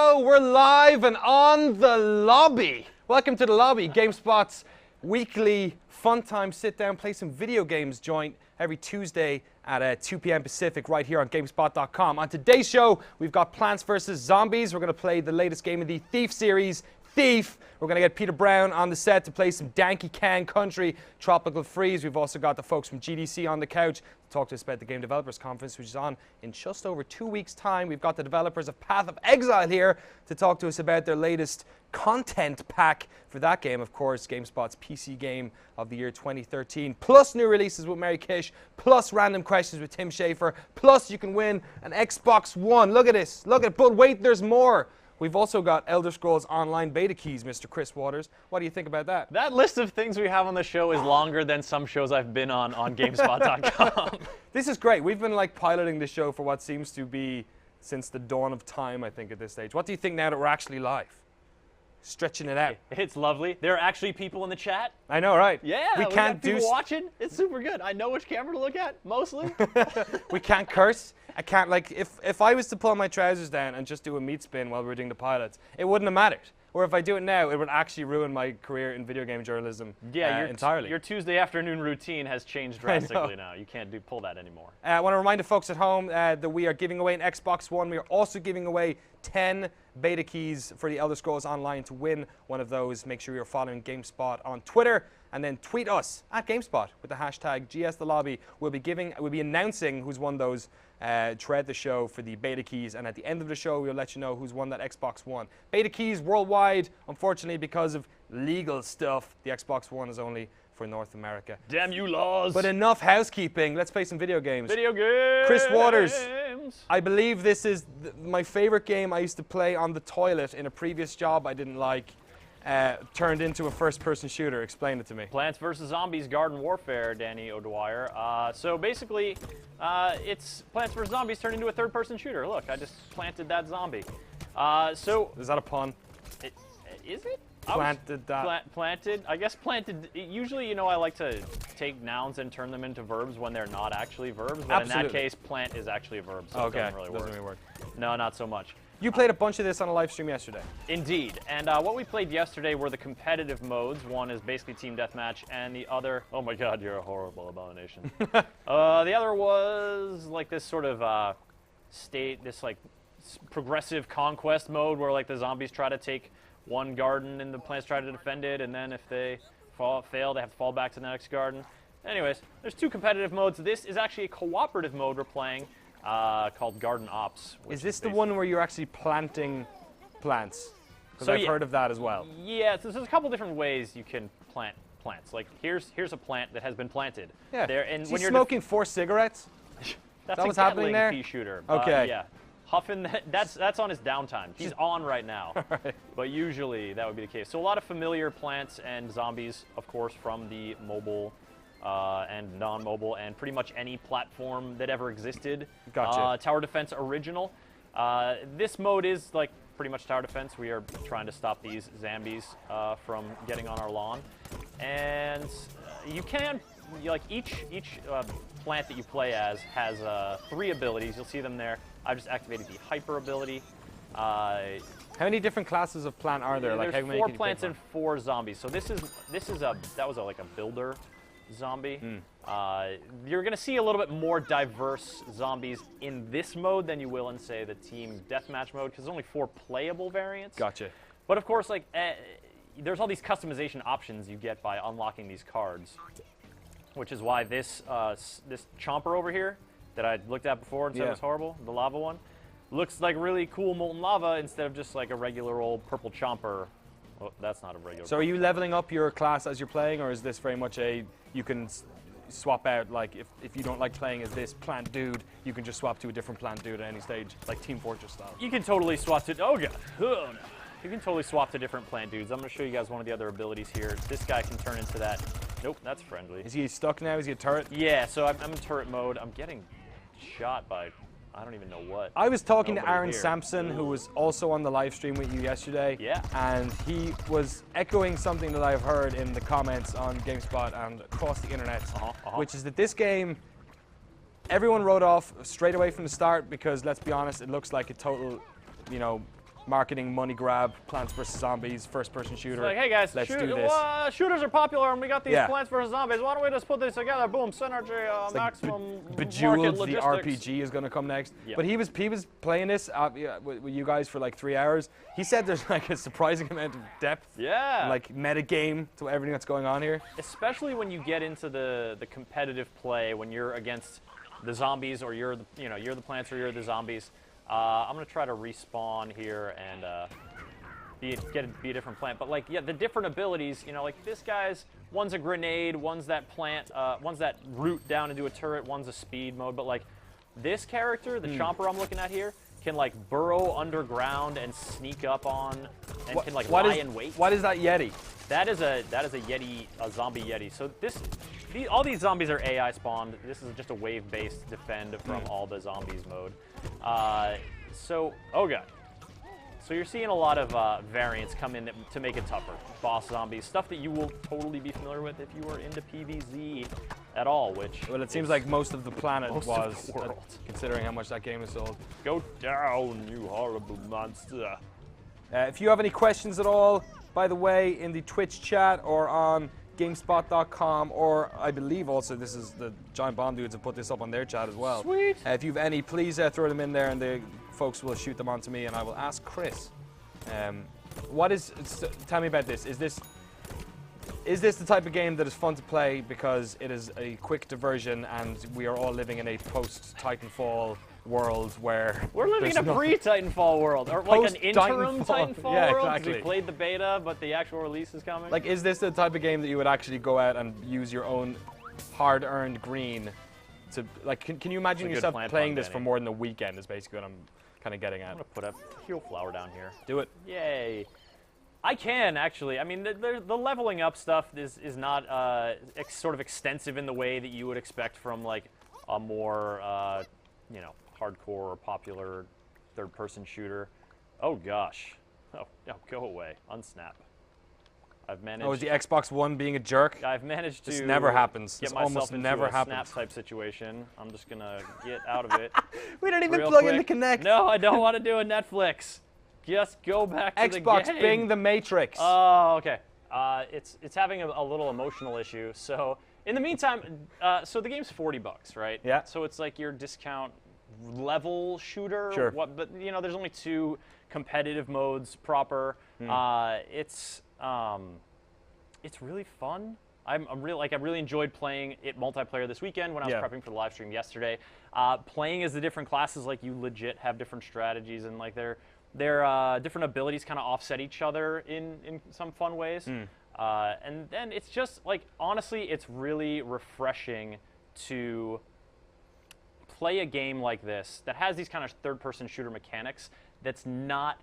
Hello, we're live and on the lobby. Welcome to the lobby, GameSpot's weekly fun time sit down, play some video games joint every Tuesday at 2 p.m. Pacific right here on GameSpot.com. On today's show, we've got Plants vs. Zombies. We're going to play the latest game in the Thief series, Thief. We're going to get Peter Brown on the set to play some Danky Can Country Tropical Freeze. We've also got the folks from GDC on the couch to talk to us about the Game Developers Conference, which is on in just over 2 weeks' time. We've got the developers of Path of Exile here to talk to us about their latest content pack for that game. Of course, GameSpot's PC Game of the Year 2013, plus new releases with Mary Kish, plus random questions with Tim Schafer, plus you can win an Xbox One. Look at this. Look at it. But wait, there's more. We've also got Elder Scrolls Online beta keys, Mr. Chris Waters. What do you think about that? That list of things we have on the show is longer than some shows I've been on GameSpot.com. This is great. We've been like piloting this show for what seems to be since the dawn of time, I think, at this stage. What do you think now that we're actually live? Stretching it out. It's lovely. There are actually people in the chat. I know, right? Yeah, we can't got people watching. It's super good. I know which camera to look at, mostly. We can't curse. I can't, like, if I was to pull my trousers down and just do a meat spin while we were doing the pilots, it wouldn't have mattered. Or if I do it now, it would actually ruin my career in video game journalism entirely. Your Tuesday afternoon routine has changed drastically now. You can't pull that anymore. I want to remind the folks at home that we are giving away an Xbox One. We are also giving away 10 beta keys for the Elder Scrolls Online. To win one of those, make sure you're following GameSpot on Twitter and then tweet us at GameSpot with the hashtag GSTheLobby. We'll be announcing who's won those throughout the show for the beta keys, and at the end of the show we'll let you know who's won that Xbox One. Beta keys worldwide, unfortunately because of legal stuff, the Xbox One is only for North America. Damn you laws! But enough housekeeping, let's play some video games. Video games! Chris Waters, I believe this is my favorite game I used to play on the toilet in a previous job I didn't like. Turned into a first-person shooter. Explain it to me. Plants vs. Zombies Garden Warfare, Danny O'Dwyer. So basically, it's Plants vs. Zombies turned into a third-person shooter. Look, I just planted that zombie. So is that a pun? Is it? Planted that. Planted. I guess planted. Usually, you know, I like to take nouns and turn them into verbs when they're not actually verbs. But in that case, plant is actually a verb, so it doesn't really work. No, not so much. You played a bunch of this on a live stream yesterday. Indeed. And what we played yesterday were the competitive modes. One is basically Team Deathmatch, and the other... Oh my god, you're a horrible abomination. The other was like this sort of this like progressive conquest mode where like the zombies try to take one garden and the plants try to defend it, and then if they fail, they have to fall back to the next garden. Anyways, there's two competitive modes. This is actually a cooperative mode we're playing. Called Garden Ops. Is this the one where you're actually planting plants? Because I've heard of that as well. Yeah, so there's a couple different ways you can plant plants. Like here's a plant that has been planted. Yeah. There, and is when he you're smoking 4 cigarettes? That's what's happening there? Pea shooter. Okay. Yeah. Huffing. That's on his downtime. He's on right now. Right. But usually that would be the case. So a lot of familiar plants and zombies, of course, from the mobile. And non-mobile, and pretty much any platform that ever existed. Gotcha. Tower Defense Original. This mode is like pretty much Tower Defense. We are trying to stop these zombies from getting on our lawn. And you can, like each plant that you play as has 3 abilities. You'll see them there. I've just activated the Hyper ability. How many different classes of plant are there? There's like how many 4 plants and 4 zombies. So that was like a builder zombie. You're going to see a little bit more diverse zombies in this mode than you will in, say, the Team Deathmatch mode, because there's only 4 playable variants. Gotcha. But of course, like, there's all these customization options you get by unlocking these cards, which is why this chomper over here that I looked at before and said was horrible, the lava one, looks like really cool molten lava instead of just like a regular old purple chomper. Well, that's not a regular. So are you leveling up your class as you're playing, or is this very much you can swap out, like if you don't like playing as this plant dude, you can just swap to a different plant dude at any stage, like Team Fortress style? You can totally swap to, oh god, oh no. You can totally swap to different plant dudes. I'm going to show you guys one of the other abilities here. This guy can turn into that. Nope, that's friendly. Is he stuck now? Is he a turret? Yeah, so I'm in turret mode. I'm getting shot by I don't even know what. I was talking to Aaron here. Sampson, who was also on the live stream with you yesterday. Yeah. And he was echoing something that I've heard in the comments on GameSpot and across the internet, which is that this game, everyone wrote off straight away from the start because, let's be honest, it looks like a total, marketing money grab, Plants vs Zombies, first-person shooter. Like, hey guys, let's do this. Shooters are popular, and we got these Yeah. Plants vs Zombies. Why don't we just put these together? Boom, synergy, maximum Bejeweled, market the logistics. RPG is going to come next. Yeah. But he was playing this with you guys for like 3 hours. He said there's like a surprising amount of depth, Yeah. like meta game to everything that's going on here. Especially when you get into the competitive play, when you're against the zombies, or you're the plants, or you're the zombies. I'm gonna try to respawn here and be a different plant. But like, yeah, the different abilities, like this guy's, one's a grenade, one's that plant, one's that root down into a turret, one's a speed mode. But like this character, the Chomper I'm looking at here, can like burrow underground and sneak up on, and can like lie in wait. What is that Yeti? That is a Yeti, a zombie Yeti. So all these zombies are AI spawned. This is just a wave-based defend from all the zombies mode. Oh god. So you're seeing a lot of variants come in to make it tougher. Boss zombies, stuff that you will totally be familiar with if you were into PvZ at all, which... Well, it seems like most of the planet most was, of the world. Considering how much that game is sold. Go down, you horrible monster. If you have any questions at all, by the way, in the Twitch chat or on GameSpot.com, or I believe also this is the Giant Bomb dudes have put this up on their chat as well. Sweet. If you have any, please throw them in there, and the folks will shoot them onto me, and I will ask Chris. Tell me about this. Is this the type of game that is fun to play because it is a quick diversion, and we are all living in a post-Titanfall world where we're living in a pre-Titanfall world, or like an interim Titanfall world. Exactly. We played the beta, but the actual release is coming. Like, is this the type of game that you would actually go out and use your own hard-earned green to, like, can you imagine yourself playing this for more than a weekend? Is basically what I'm kind of getting at. I'm gonna put a heal flower down here. Do it. Yay. I can actually. I mean, the leveling up stuff is not sort of extensive in the way that you would expect from like a more hardcore or popular third-person shooter. Oh gosh. Oh, go away. Unsnap. I've managed. Oh, is the Xbox One being a jerk? I've managed to. This never happens. Get This myself almost into never a happens. snap type situation. I'm just gonna get out of it. We don't even real plug in the quick. Kinect. No, I don't want to do a Netflix. Just go back to the game. Xbox, Bing the Matrix. Oh, okay. It's having a little emotional issue. So in the meantime, so the game's $40, right? Yeah. So it's like your discount level shooter. Sure. But there's only 2 competitive modes proper. It's really fun. I really enjoyed playing it multiplayer this weekend when I was prepping for the live stream yesterday. Playing as the different classes, like you legit have different strategies, and like their different abilities kind of offset each other in some fun ways. And then it's just like, honestly, it's really refreshing to play a game like this that has these kind of third-person shooter mechanics that's not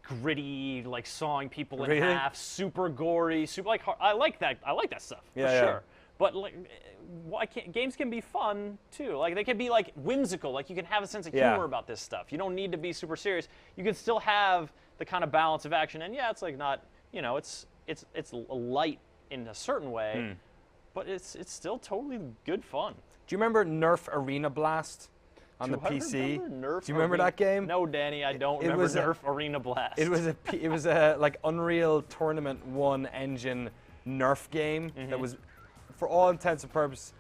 gritty, like sawing people in half, super gory, super like I like that stuff for sure. But like, games can be fun too. Like they can be like whimsical. Like you can have a sense of humor about this stuff. You don't need to be super serious. You can still have the kind of balance of action. And yeah, it's like not, it's light in a certain way, but it's still totally good fun. Do you remember Nerf Arena Blast on the PC? Do you remember that game? No, Danny, I don't remember Nerf Arena Blast. It was a like Unreal Tournament 1 engine Nerf game that was, for all intents and purposes,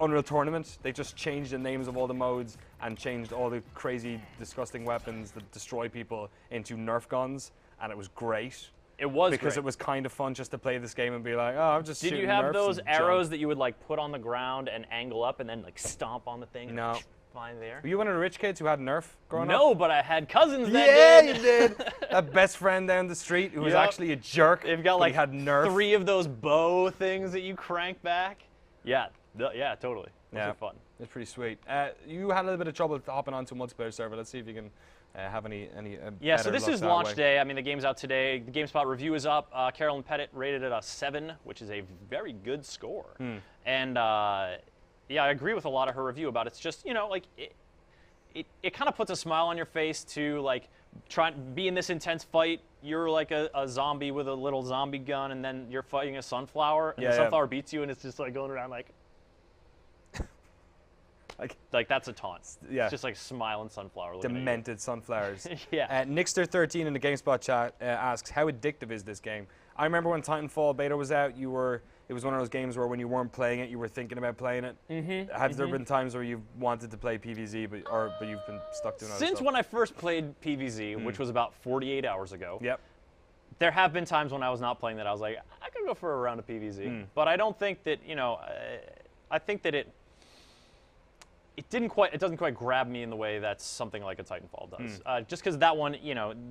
Unreal Tournament. They just changed the names of all the modes and changed all the crazy, disgusting weapons that destroy people into Nerf guns, and it was great. It was because great. It was kind of fun just to play this game and be like, oh, I'm just shooting Did you have Nerfs those and arrows jump. that you would like put on the ground and angle up and then like stomp on the thing? No. And fly there. Were you one of the rich kids who had Nerf growing up? No, but I had cousins that Yeah, did. you did. A best friend down the street who was actually a jerk. They've got like he had Nerf. 3 of those bow things that you crank back. Yeah, yeah, totally. Those are fun. It's pretty sweet. You had a little bit of trouble hopping onto a multiplayer server. Let's see if you can have any yeah, so better this luck is that launch way. day. I mean, the game's out today. The GameSpot review is up. Carolyn Pettit rated it a 7, which is a very good score. And yeah, I agree with a lot of her review about it. It's just, like it kind of puts a smile on your face to like try and be in this intense fight. You're like a zombie with a little zombie gun, and then you're fighting a sunflower, and the sunflower beats you, and it's just like going around like. Like that's a taunt. Yeah. It's just like smiling sunflower. looking at you. Demented sunflowers. Yeah. Nixter13 in the GameSpot chat asks, how addictive is this game? I remember when Titanfall beta was out, it was one of those games where when you weren't playing it, you were thinking about playing it. Have there been times where you've wanted to play PvZ, but you've been stuck doing other stuff? Since when I first played PvZ, which was about 48 hours ago, Yep. there have been times when I was not playing that I was like, I could go for a round of PvZ. But I don't think that, I think that it doesn't quite grab me in the way that something like a Titanfall does. Just because that one,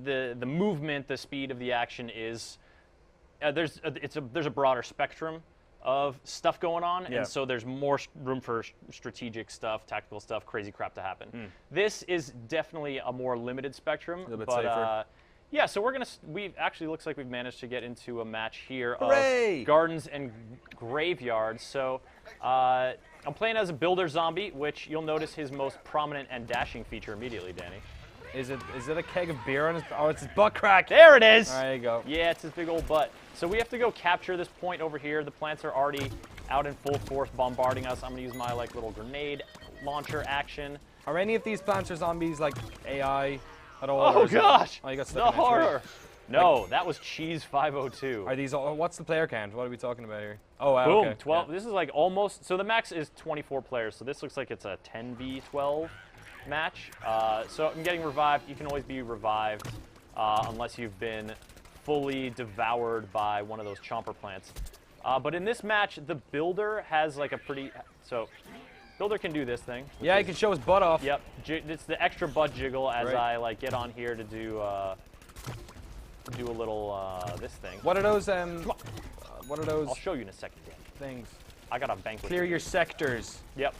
the movement, the speed of the action is, there's a broader spectrum of stuff going on, and so there's more room for strategic stuff, tactical stuff, crazy crap to happen. This is definitely a more limited spectrum, a little bit but safer. yeah. So we actually looks like we've managed to get into a match here Hooray! of Gardens and Graveyards. So I'm playing as a builder zombie, which you'll notice his most prominent and dashing feature immediately, Danny. Is it a keg of beer on his? Oh, it's his butt crack. There it is. There you go. Yeah, it's his big old butt. So we have to go capture this point over here. The plants are already out in full force bombarding us. I'm gonna use my little grenade launcher action. Are any of these plants or zombies like AI at all? Oh gosh! Oh, you got The stuck in a tree. horror. No, that was Cheese 502. Are these all? What's the player count? What are we talking about here? Oh, wow. Boom, Okay. 12. Yeah. This is like almost. So the max is 24 players. So this looks like it's a 10v12 match. So I'm getting revived. You can always be revived unless you've been fully devoured by one of those chomper plants. But in this match, the builder has like a pretty. So builder can do this thing. Yeah, he can show his butt off. Yep. It's the extra butt jiggle as Right. I get on here to do a little this thing. What are those? What are those I'll show you in a second, Dan. things? I got a banquet. Clear your sectors. Yep.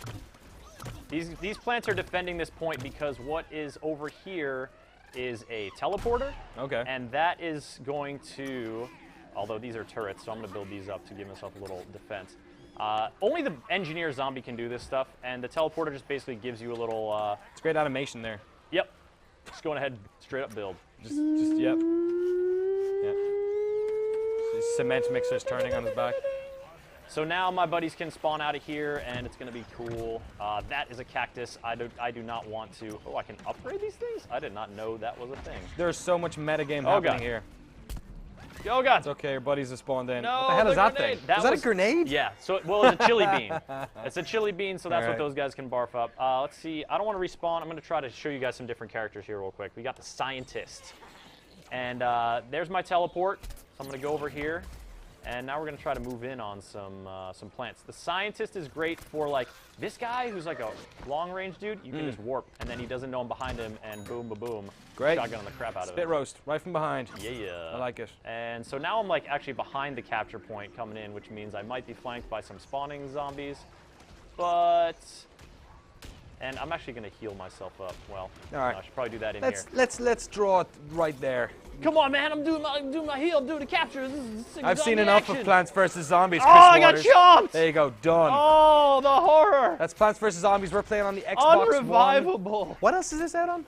These plants are defending this point because what is over here is a teleporter. Okay. And that is going to, although these are turrets, so I'm going to build these up to give myself a little defense. Only the engineer zombie can do this stuff, and the teleporter just basically gives you a little. It's great animation there. Yep. Just going ahead, straight up build. Just yep. Yep. His cement mixer's turning on his back. So now my buddies can spawn out of here, and it's going to be cool. That is a cactus. I do not want to. Oh, I can upgrade these things? I did not know that was a thing. There's so much metagame Oh, happening God. here. Oh, God. It's okay, your buddies have spawned in. No, what the hell is that grenade. thing? That Is that was- a grenade? Yeah. So, well, it's a chili bean. It's a chili bean, so that's All what right. those guys can barf up. Let's see. I don't want to respawn. I'm going to try to show you guys some different characters here real quick. We got the scientist. And there's my teleport. So I'm going to go over here. And now we're going to try to move in on some plants. The scientist is great for, like, this guy who's like a long-range dude. You can just warp, and then he doesn't know I'm behind him, and boom, ba boom. Great. Shotgun the crap out of Spit him. roast, right from behind. Yeah. I like it. And so now I'm like actually behind the capture point coming in, which means I might be flanked by some spawning zombies. And I'm actually going to heal myself up. Well, All right. I should probably do that in Let's draw it right there. here. Come on, man! I'm doing my heal. I'm doing the capture. This is sick I've seen zombie enough action. of Plants vs. Zombies, Oh, Chris I got Waters. chomped! There you go, done. Oh, the horror! That's Plants vs. Zombies. We're playing on the Xbox One. Unrevivable. What else is this out on?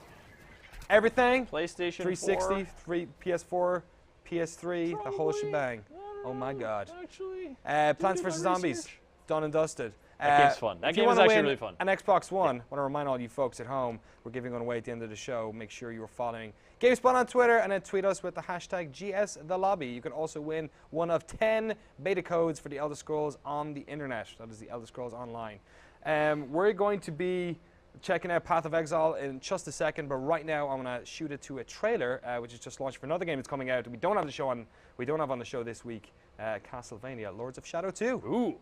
Everything. PlayStation 360, 4. PS4, PS3, the whole Probably. shebang. Oh my God. Actually, Plants do my vs. Zombies, research. done and dusted. That game's fun. That if you game is wanna actually win really fun. An Xbox One, I want to remind all you folks at home, we're giving one away at the end of the show. Make sure you're following GameSpot on Twitter and then tweet us with the hashtag GSTheLobby. You can also win one of 10 beta codes for the Elder Scrolls on the internet. That is the Elder Scrolls Online. We're going to be checking out Path of Exile in just a second, but right now I'm going to shoot it to a trailer, which is just launched for another game that's coming out. We don't have on the show this week. Castlevania, Lords of Shadow 2. Ooh.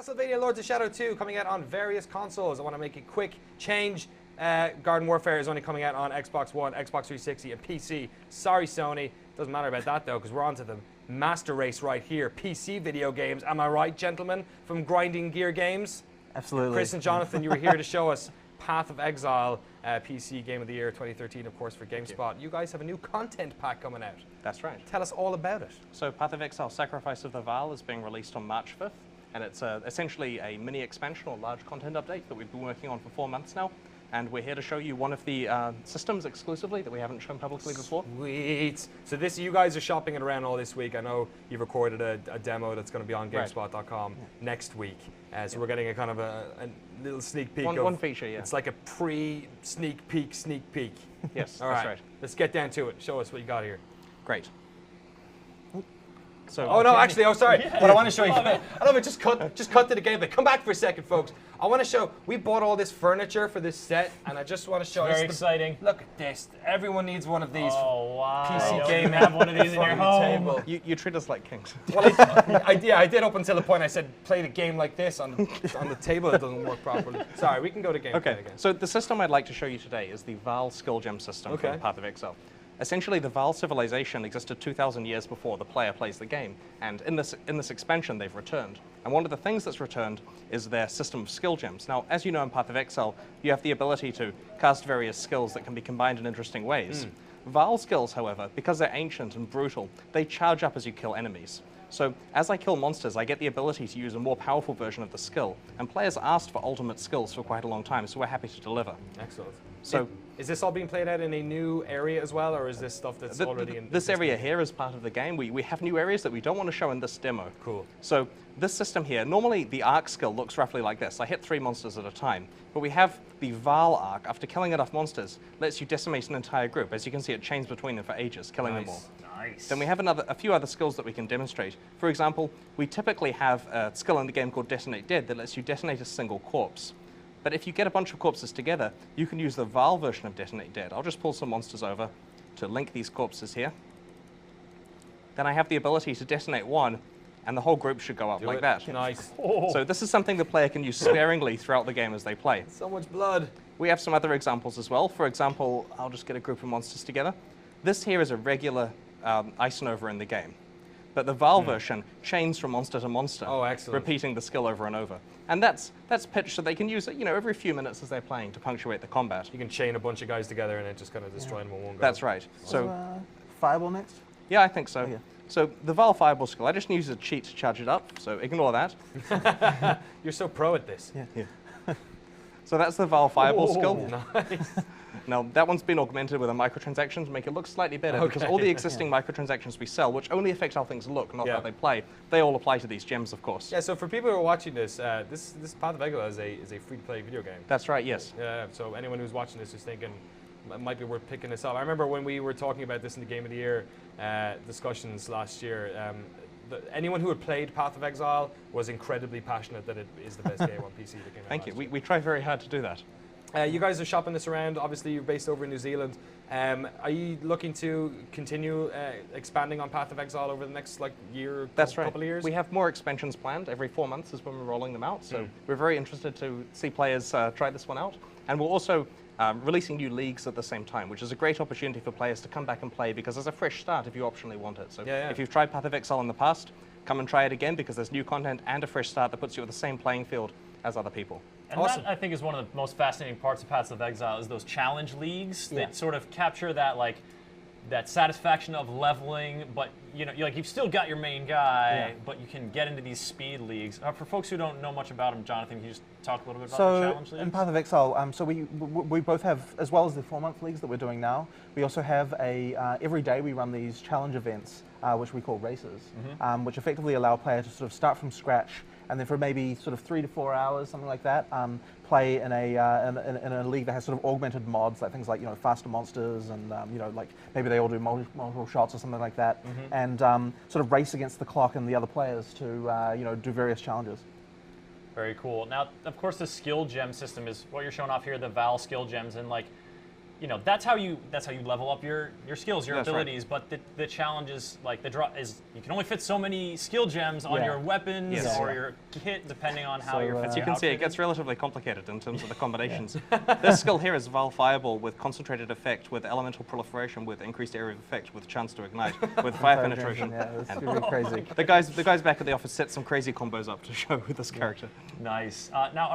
Castlevania Lords of Shadow 2 coming out on various consoles. I want to make a quick change. Garden Warfare is only coming out on Xbox One, Xbox 360, and PC. Sorry, Sony. Doesn't matter about that, though, because we're on to the master race right here. PC video games. Am I right, gentlemen, from Grinding Gear Games? Absolutely. Chris and Jonathan, you were here to show us Path of Exile, PC Game of the Year 2013, of course, for GameSpot. You guys have a new content pack coming out. That's right. Tell us all about it. So Path of Exile Sacrifice of the Vaal is being released on March 5th, and it's essentially a mini expansion or large content update that we've been working on for 4 months now. And we're here to show you one of the systems exclusively that we haven't shown publicly before. Sweet. So this, you guys are shopping it around all this week. I know you've recorded a demo that's going to be on GameSpot.com next week. So we're getting a kind of a little sneak peek. One feature, yeah. It's like a pre-sneak peek, sneak peek. Yes, all that's right. right. Let's get down to it. Show us what you got here. Great. So, oh no, actually, oh sorry. What I want to show you, I don't know, just cut to the gameplay. Come back for a second, folks. I want to show, we bought all this furniture for this set, and I just want to show you. Very exciting. Look at this. Everyone needs one of these. Oh wow! PC you game have one of these in your home. Table. you treat us like kings. Well, I did up until the point I said play the game like this on the table. It doesn't work properly. Sorry, we can go to gameplay Okay, again. so the system I'd like to show you today is the Vaal skill gem system from Path of Exile. Essentially, the Vaal civilization existed 2,000 years before the player plays the game, and in this expansion, they've returned. And one of the things that's returned is their system of skill gems. Now, as you know in Path of Exile, you have the ability to cast various skills that can be combined in interesting ways. Vaal skills, however, because they're ancient and brutal, they charge up as you kill enemies. So as I kill monsters, I get the ability to use a more powerful version of the skill, and players asked for ultimate skills for quite a long time, so we're happy to deliver. Excellent. So, is this all being played out in a new area as well, or is this stuff that's already in this area here is part of the game? We have new areas that we don't want to show in this demo. Cool. So this system here, normally the arc skill looks roughly like this. I hit 3 monsters at a time. But we have the Vaal arc. After killing enough monsters, lets you decimate an entire group. As you can see, it chains between them for ages, killing them all. Nice. Then we have a few other skills that we can demonstrate. For example, we typically have a skill in the game called Detonate Dead that lets you detonate a single corpse. But if you get a bunch of corpses together, you can use the Vaal version of Detonate Dead. I'll just pull some monsters over to link these corpses here. Then I have the ability to detonate one, and the whole group should go up like that. Nice. So this is something the player can use sparingly throughout the game as they play. So much blood. We have some other examples as well. For example, I'll just get a group of monsters together. This here is a regular Ice Nova in the game. But the Vaal version chains from monster to monster, repeating the skill over and over. And that's pitched so they can use it, every few minutes as they're playing to punctuate the combat. You can chain a bunch of guys together and it just kind of destroy them in one go. That's right. So, Fireball next? Yeah, I think so. Yeah. So the Vaal Fireball skill, I just use a cheat to charge it up, so ignore that. You're so pro at this. Yeah. So that's the Vaal Fireball skill. Nice. Now, that one's been augmented with a microtransaction to make it look slightly better, because all the existing microtransactions we sell, which only affect how things look, not how they play, they all apply to these gems, of course. Yeah, so for people who are watching this, this Path of Exile is a free-to-play video game. That's right, yes. Yeah, so anyone who's watching this is thinking, it might be worth picking this up. I remember when we were talking about this in the Game of the Year discussions last year, anyone who had played Path of Exile was incredibly passionate that it is the best game on PC that came out. Thank you. We try very hard to do that. You guys are shopping this around. Obviously, you're based over in New Zealand. Are you looking to continue expanding on Path of Exile over the next year, couple of years? We have more expansions planned. Every 4 months is when we're rolling them out. So we're very interested to see players try this one out. And we're also releasing new leagues at the same time, which is a great opportunity for players to come back and play because there's a fresh start if you optionally want it. So if you've tried Path of Exile in the past, come and try it again because there's new content and a fresh start that puts you at the same playing field as other people. And that, I think, is one of the most fascinating parts of Paths of Exile is those challenge leagues that sort of capture that that satisfaction of leveling, but you've still got your main guy, but you can get into these speed leagues. For folks who don't know much about them, Jonathan, can you just talk a little bit about the challenge leagues? In Path of Exile, so we both have, as well as the 4-month leagues that we're doing now, we also have every day we run these challenge events, which we call races, which effectively allow players to sort of start from scratch and then for maybe sort of 3 to 4 hours, something like that, play in a league that has sort of augmented mods, like things like faster monsters and like maybe they all do multiple shots or something like that, and sort of race against the clock and the other players to do various challenges. Very cool. Now, of course, the skill gem system is what you're showing off here, the Vaal skill gems, and you know, that's how you level up your skills, your That's right. abilities. But the challenge is like the draw is you can only fit so many skill gems on your weapons Yes. or your kit, depending on how your As you can see, it gets relatively complicated in terms of the combinations. This skill here is Vaal Fireball with concentrated effect, with elemental proliferation, with increased area of effect, with chance to ignite, with fire penetration. Yeah, that's really crazy. The guys back at the office set some crazy combos up to show this character. Nice. Now,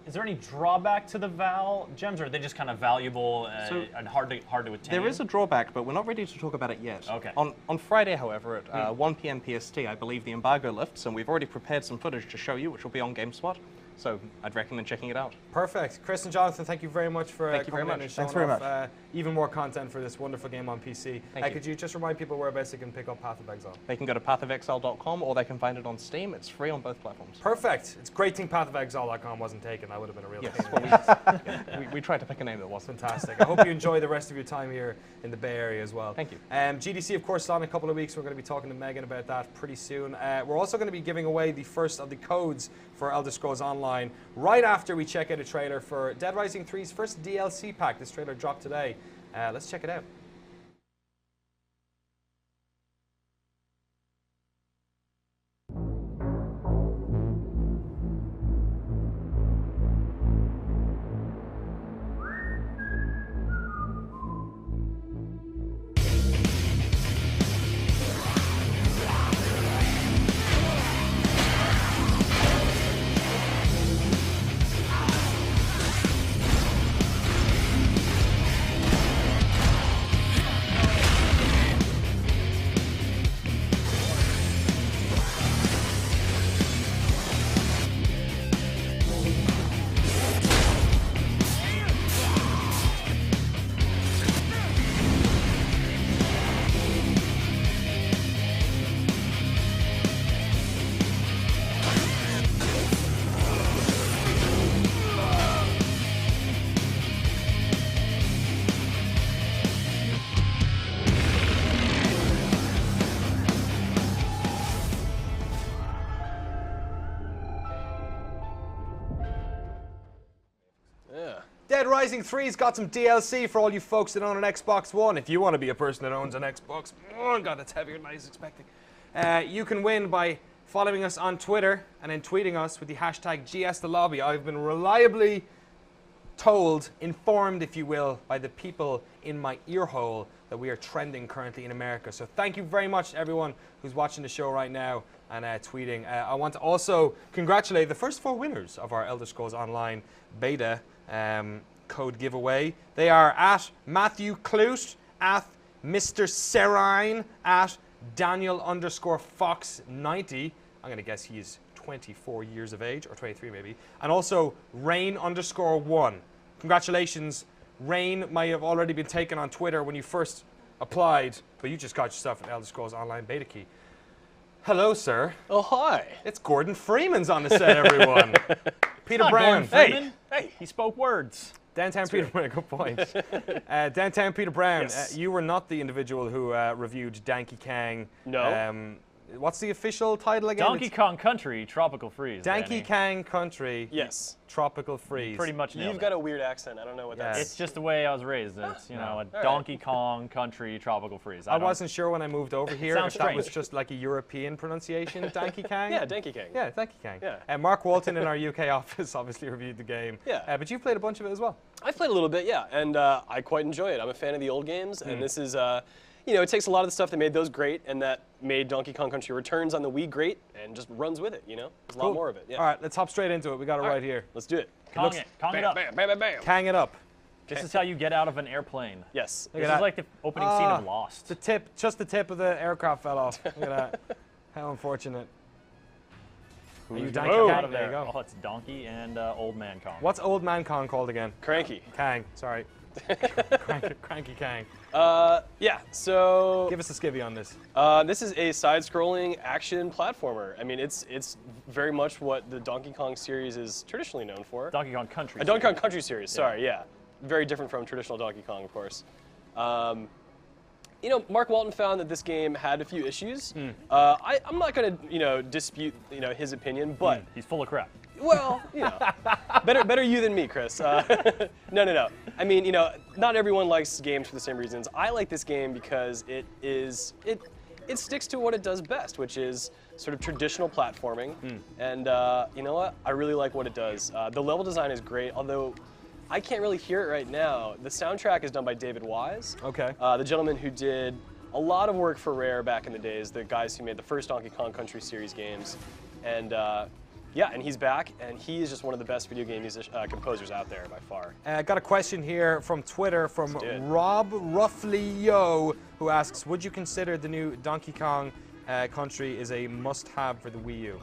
is there any drawback to the Vaal gems, or are they just kind of valuable and hard to attain? There is a drawback, but we're not ready to talk about it yet. Okay. On Friday, however, at 1 p.m. PST, I believe the embargo lifts, and we've already prepared some footage to show you, which will be on GameSpot. So I'd recommend checking it out. Perfect. Chris and Jonathan, thank you very much for Thank you very coming in much. and showing Thanks very off much. even more content for this wonderful game on PC. Thank you. Could you just remind people whereabouts they can pick up Path of Exile? They can go to pathofexile.com, or they can find it on Steam. It's free on both platforms. Perfect. It's a great thing pathofexile.com wasn't taken. That would have been a real Yes, pain in the ass. we tried to pick a name that wasn't. Fantastic. I hope you enjoy the rest of your time here in the Bay Area as well. Thank you. GDC, of course, is on in a couple of weeks. We're going to be talking to Megan about that pretty soon. We're also going to be giving away the first of the codes for Elder Scrolls Online right after we check out a trailer for Dead Rising 3's first DLC pack. This trailer dropped today. Let's check it out. Dead Rising 3's got some DLC for all you folks that own an Xbox One. If you want to be a person that owns an Xbox One, God, that's heavier than I was expecting. You can win by following us on Twitter and then tweeting us with the hashtag GSTheLobby. I've been reliably told, informed, if you will, by the people in my ear hole that we are trending currently in America. So thank you very much to everyone who's watching the show right now and tweeting. I want to also congratulate the first 4 winners of our Elder Scrolls Online beta code giveaway. They are at Matthew Clute, at Mr. Serine, at Daniel_Fox90. I'm going to guess he's 24 years of age, or 23 maybe. And also Rain_1. Congratulations. Rain may have already been taken on Twitter when you first applied, but you just got yourself an Elder Scrolls Online beta key. Hello, sir. Oh, hi. It's Gordon Freeman's on the set, everyone. Peter Brown. Hey, he spoke words. Downtown Peter Brown, good point. Downtown Peter Brown, Yes. you were not the individual who reviewed Donkey Kong. No. What's the official title again? Donkey Kong Country Tropical Freeze. Donkey Danny. Kong Country. Yes. Tropical Freeze. Pretty much nailed You've it. got a weird accent. I don't know what Yes. that's. It's just the way I was raised. It's, you know, a right. Donkey Kong Country Tropical Freeze. I wasn't sure when I moved over here Sounds if that was strange. just like a European pronunciation, Donkey Kong. Yeah, Donkey Kong. Yeah, Donkey Kong. Yeah. Mark Walton in our UK office obviously reviewed the game. Yeah. But you've played a bunch of it as well. I've played a little bit, yeah, and I quite enjoy it. I'm a fan of the old games, and this is, you know, it takes a lot of the stuff that made those great and that made Donkey Kong Country Returns on the Wii great and just runs with it, you know? There's a lot more of it, yeah. All right, let's hop straight into it. We got it right here. Let's do it. Kong it. Kong it up. Bam, bam, bam, bam. Kang it up. This is how you get out of an airplane. Yes. Look This at is that. like the opening scene of Lost. The tip, just the tip of the aircraft fell off. Look at that. How unfortunate. Are you Donkey Whoa. Kong? Out of There there. you go. Oh, it's Donkey and Old Man Kong. What's Old Man Kong called again? Cranky. Kang, sorry. Cranky Kang. Yeah, so Give us a skivvy on this. this is a side-scrolling action platformer. I mean, it's very much what the Donkey Kong series is traditionally known for. Donkey Kong Country. A Donkey Kong Country series, sorry, yeah. Very different from traditional Donkey Kong, of course. You know, Mark Walton found that this game had a few issues. I'm not going to, you know, dispute, you know, his opinion, but He's full of crap. Well, you know, better you than me, Chris. No. I mean, you know, not everyone likes games for the same reasons. I like this game because it sticks to what it does best, which is sort of traditional platforming. And you know what? I really like what it does. The level design is great, although I can't really hear it right now. The soundtrack is done by David Wise. Okay. The gentleman who did a lot of work for Rare back in the days, the guys who made the first Donkey Kong Country series games. And yeah, and he's back, and he is just one of the best video game composers out there by far. I got a question here from Twitter from Rob Ruffley who asks, would you consider the new Donkey Kong Country is a must-have for the Wii U?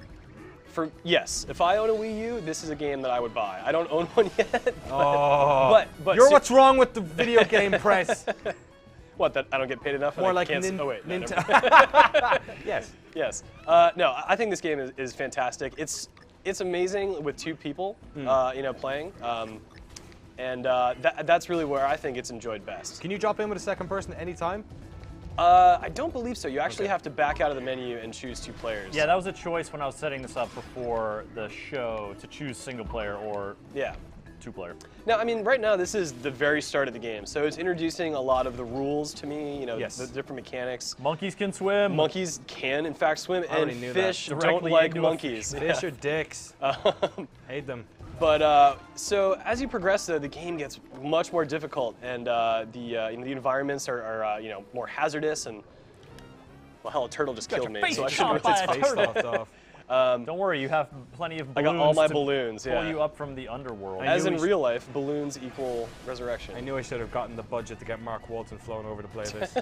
Yes, if I own a Wii U, this is a game that I would buy. I don't own one yet. But you're what's wrong with the video game press. What, that I don't get paid enough? More like oh wait, no, Yes. Yes. No, I think this game is fantastic. It's amazing with two people, you know, playing, and that's really where I think it's enjoyed best. Can you drop in with a second person at any time? I don't believe so. You actually have to back out of the menu and choose 2 players. Yeah, that was a choice when I was setting this up before the show to choose single player or 2 player. Now, I mean, right now this is the very start of the game, so it's introducing a lot of the rules to me. You know, the different mechanics. Monkeys can swim. Monkeys can, in fact, swim, and fish don't Directly like into a monkeys. Fish are dicks. Hate them. But so as you progress, though, the game gets much more difficult, and you know, the environments are you know, more hazardous. And well, hell, a turtle just killed me, so I shouldn't chopped have by a turtle. off. Don't worry, you have plenty of I balloons got all my to balloons. pull Yeah. you up from the underworld. As in real life, balloons equal resurrection. I knew I should have gotten the budget to get Mark Walton flown over to play this.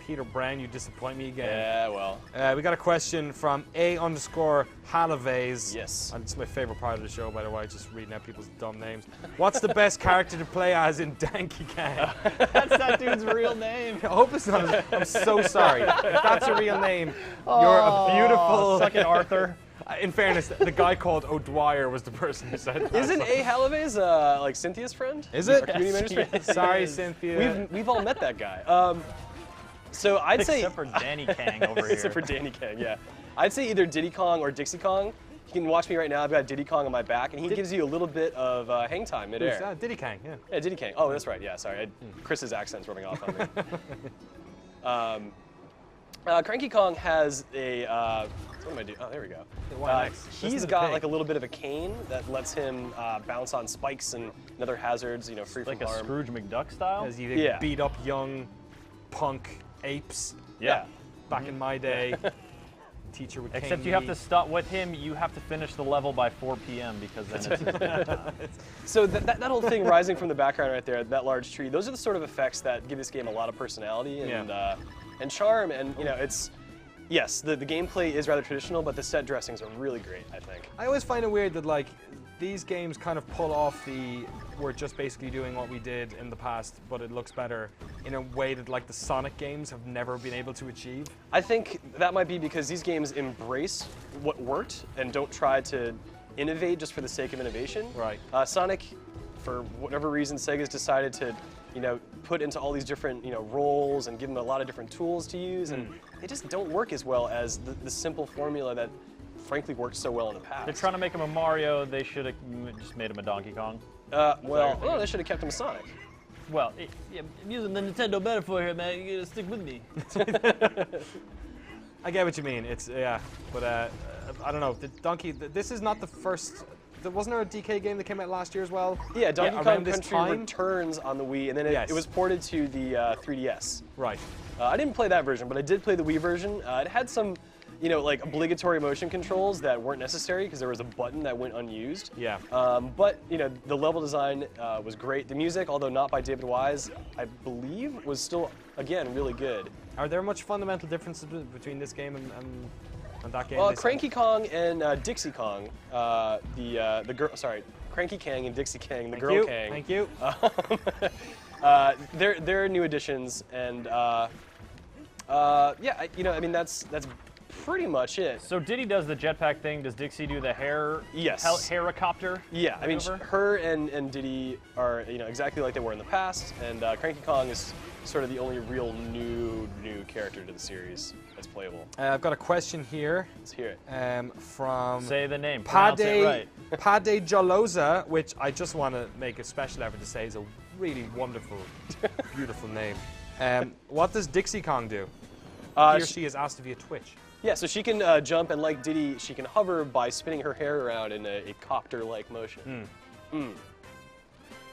Peter Brown, you disappoint me again. Yeah, well. We got a question from A_Halaves. Yes. And it's my favorite part of the show, by the way, just reading out people's dumb names. What's the best character to play as in Donkey Kong? That's that dude's real name. I hope it's not. I'm so sorry. If that's a real name, you're a beautiful. Suck it, Arthur. In fairness, the guy called O'Dwyer was the person who said that. Isn't A. Halaves like Cynthia's friend? Is it? Our community manager's friend? Yes, Sorry, it is. Cynthia. We've all met that guy. So I'd say Except for Danny Kang over here. except for Danny Kang, yeah. I'd say either Diddy Kong or Dixie Kong. You can watch me right now. I've got Diddy Kong on my back, and he gives you a little bit of hang time midair. Diddy Kang, yeah. Yeah, Diddy Kang. Oh, that's right. Yeah, sorry. Chris's accent's rubbing off on me. Cranky Kong has a. What am I doing? Oh, there we go. He's got like a little bit of a cane that lets him bounce on spikes and other hazards, you know, free Like from a harm. Scrooge McDuck style? As you Yeah. beat up young punk apes Yeah. back in my day. Teacher would cane Except you have me. to stop with him, you have to finish the level by 4 p.m. because then it's So that whole thing rising from the background right there, that large tree, those are the sort of effects that give this game a lot of personality and charm. And you know, it's yes, the gameplay is rather traditional, but the set dressings are really great, I think. I always find it weird that like these games kind of pull off we're just basically doing what we did in the past, but it looks better in a way that like the Sonic games have never been able to achieve. I think that might be because these games embrace what worked and don't try to innovate just for the sake of innovation. Right. Sonic, for whatever reason, Sega's decided to, you know, put into all these different, you know, roles and give them a lot of different tools to use, and they just don't work as well as the simple formula that, frankly, worked so well in the past. they're trying to make him a Mario, they should have just made him a Donkey Kong. Well, they should have kept him Sonic. Well, I'm using the Nintendo metaphor here, man. You gotta stick with me. I get what you mean. It's but I don't know. The Donkey. This is not the first. Wasn't there a DK game that came out last year as well? Yeah, Donkey Kong around this Country time? Returns on the Wii, and then it was ported to the 3DS. Right. I didn't play that version, but I did play the Wii version. It had some, you know, like obligatory motion controls that weren't necessary because there was a button that went unused. Yeah. But you know, the level design was great. The music, although not by David Wise, I believe was still, again, really good. Are there much fundamental differences between this game and that game? Cranky Kong and Dixie Kong, the girl, sorry, Cranky Kang and Dixie Kang, the girl Kang. Thank you. They're new additions, and yeah, you know, I mean that's pretty much it. So Diddy does the jetpack thing. Does Dixie do the Yes. Helicopter? Yeah, I mean, maneuver? her and Diddy are exactly like they were in the past, and Cranky Kong is sort of the only real new character to the series that's playable. I've got a question here Let's hear it. from Say the name. Pronounce it right. Pade Jaloza, which I just want to make a special effort to say is a really wonderful, beautiful name. What does Dixie Kong do? He or she is asked via Twitch. Yeah, so she can jump, and like Diddy, she can hover by spinning her hair around in a copter-like motion.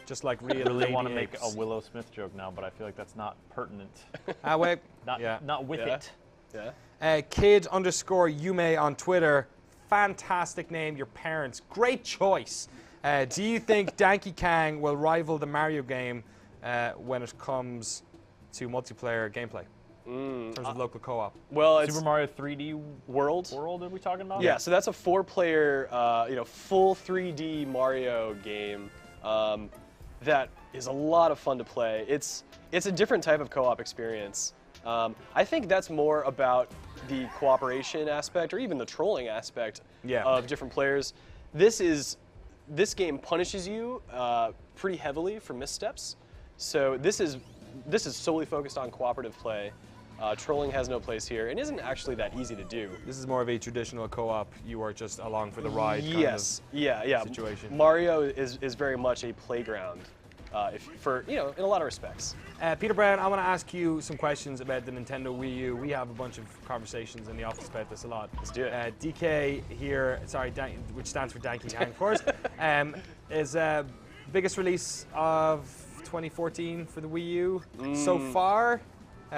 Just like real I really lady want to make apes. a Willow Smith joke now, but I feel like that's not pertinent. Wait. Not with Yeah. it. Yeah. Kid_Yume on Twitter. Fantastic name, your parents. Great choice. Do you think Donkey Kong will rival the Mario game when it comes to multiplayer gameplay? In terms of local co-op. Well, it's Super Mario 3D World. World are we talking about? Yeah, so that's a 4-player, full 3D Mario game that is a lot of fun to play. It's a different type of co-op experience. I think that's more about the cooperation aspect, or even the trolling aspect of different players. This game punishes you pretty heavily for missteps. So this is solely focused on cooperative play. Trolling has no place here, and isn't actually that easy to do. This is more of a traditional co-op. You are just along for the ride. Yes, yeah. situation. Mario is very much a playground, in a lot of respects. Peter Brown, I want to ask you some questions about the Nintendo Wii U. We have a bunch of conversations in the office about this a lot. Let's do it. DK here, which stands for Donkey Kong, of course, is biggest release of 2014 for the Wii U so far.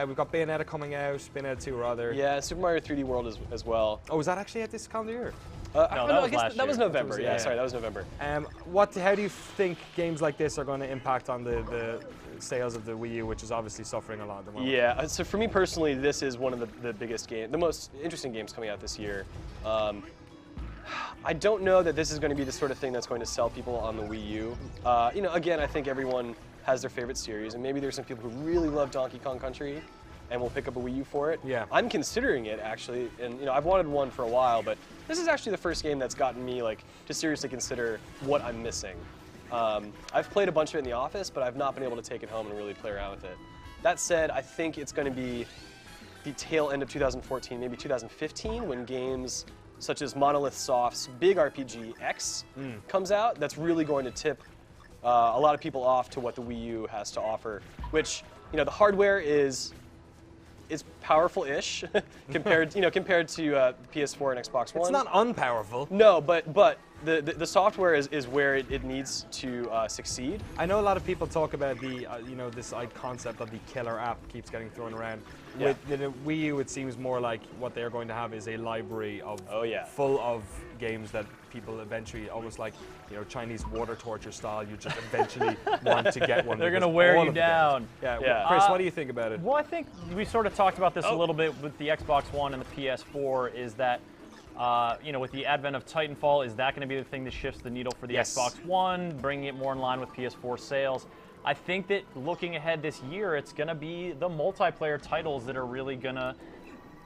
We've got Bayonetta coming out, Bayonetta 2 rather. Yeah, Super Mario 3D World as well. Oh, was that actually at this calendar year? I guess that was November. yeah. Sorry, that was November. How do you think games like this are going to impact on the sales of the Wii U, which is obviously suffering a lot at the moment? Yeah, so for me personally, this is one of the biggest games, the most interesting games coming out this year. I don't know that this is going to be the sort of thing that's going to sell people on the Wii U. Again, I think everyone has their favorite series, and maybe there's some people who really love Donkey Kong Country and will pick up a Wii U for it. Yeah. I'm considering it actually, and I've wanted one for a while, but this is actually the first game that's gotten me to seriously consider what I'm missing. I've played a bunch of it in the office, but I've not been able to take it home and really play around with it. That said, I think it's going to be the tail end of 2014, maybe 2015, when games such as Monolith Soft's big RPG X comes out. That's really going to tip a lot of people off to what the Wii U has to offer, which, the hardware is powerful-ish compared to PS4 and Xbox One. It's not unpowerful. No, but the software is where it needs to succeed. I know a lot of people talk about the this concept of the killer app keeps getting thrown around. Yeah. With the Wii U, it seems more like what they're going to have is a library of full of games that people eventually, almost like Chinese water torture style, you just eventually want to get one. They're going to wear you down. Yeah. Chris, what do you think about it? Well, I think we sort of talked about this a little bit with the Xbox One and the PS4. Is that with the advent of Titanfall, is that going to be the thing that shifts the needle for the Xbox One, bringing it more in line with PS4 sales? I think that looking ahead this year, it's going to be the multiplayer titles that are really going to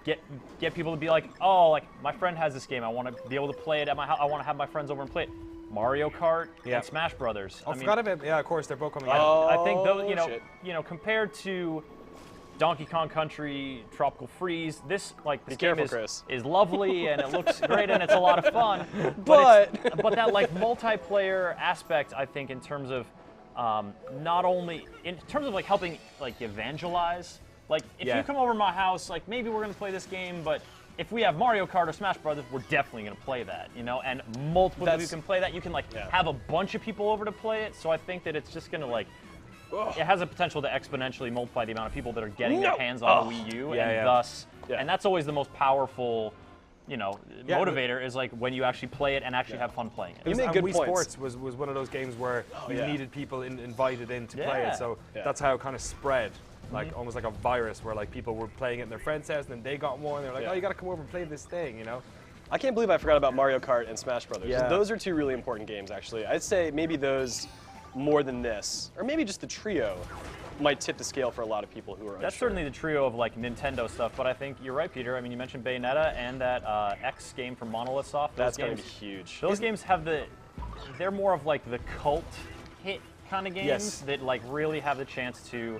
get people to be like, oh, like my friend has this game, I want to be able to play it at my house, I want to have my friends over and play it. Mario Kart and Smash Brothers. I forgot about of course they're both coming out. I think those, compared to Donkey Kong Country, Tropical Freeze, this game is lovely and it looks great and it's a lot of fun. But that multiplayer aspect, I think, in terms of not only in terms of helping evangelize. If you come over to my house, maybe we're gonna play this game, but if we have Mario Kart or Smash Brothers, we're definitely gonna play that, and multiple people can play that. You can have a bunch of people over to play it. So I think that it's just gonna it has a potential to exponentially multiply the amount of people that are getting their hands on a Wii U, and that's always the most powerful, motivator is when you actually play it and actually have fun playing it. You make good Wii points. Sports was one of those games where you needed people invited in to play it, so that's how it kind of spread. Almost like a virus where people were playing it in their friend's house and then they got one. They're like, oh, you got to come over and play this thing, I can't believe I forgot about Mario Kart and Smash Brothers. Yeah. Those are two really important games, actually. I'd say maybe those more than this, or maybe just the trio might tip the scale for a lot of people who are That's unsure. certainly the trio of like Nintendo stuff, but I think you're right, Peter. I mean, you mentioned Bayonetta and that X game from Monolith Soft. That's going to be huge. Those games have they're more of like the cult hit kind of games that like really have the chance to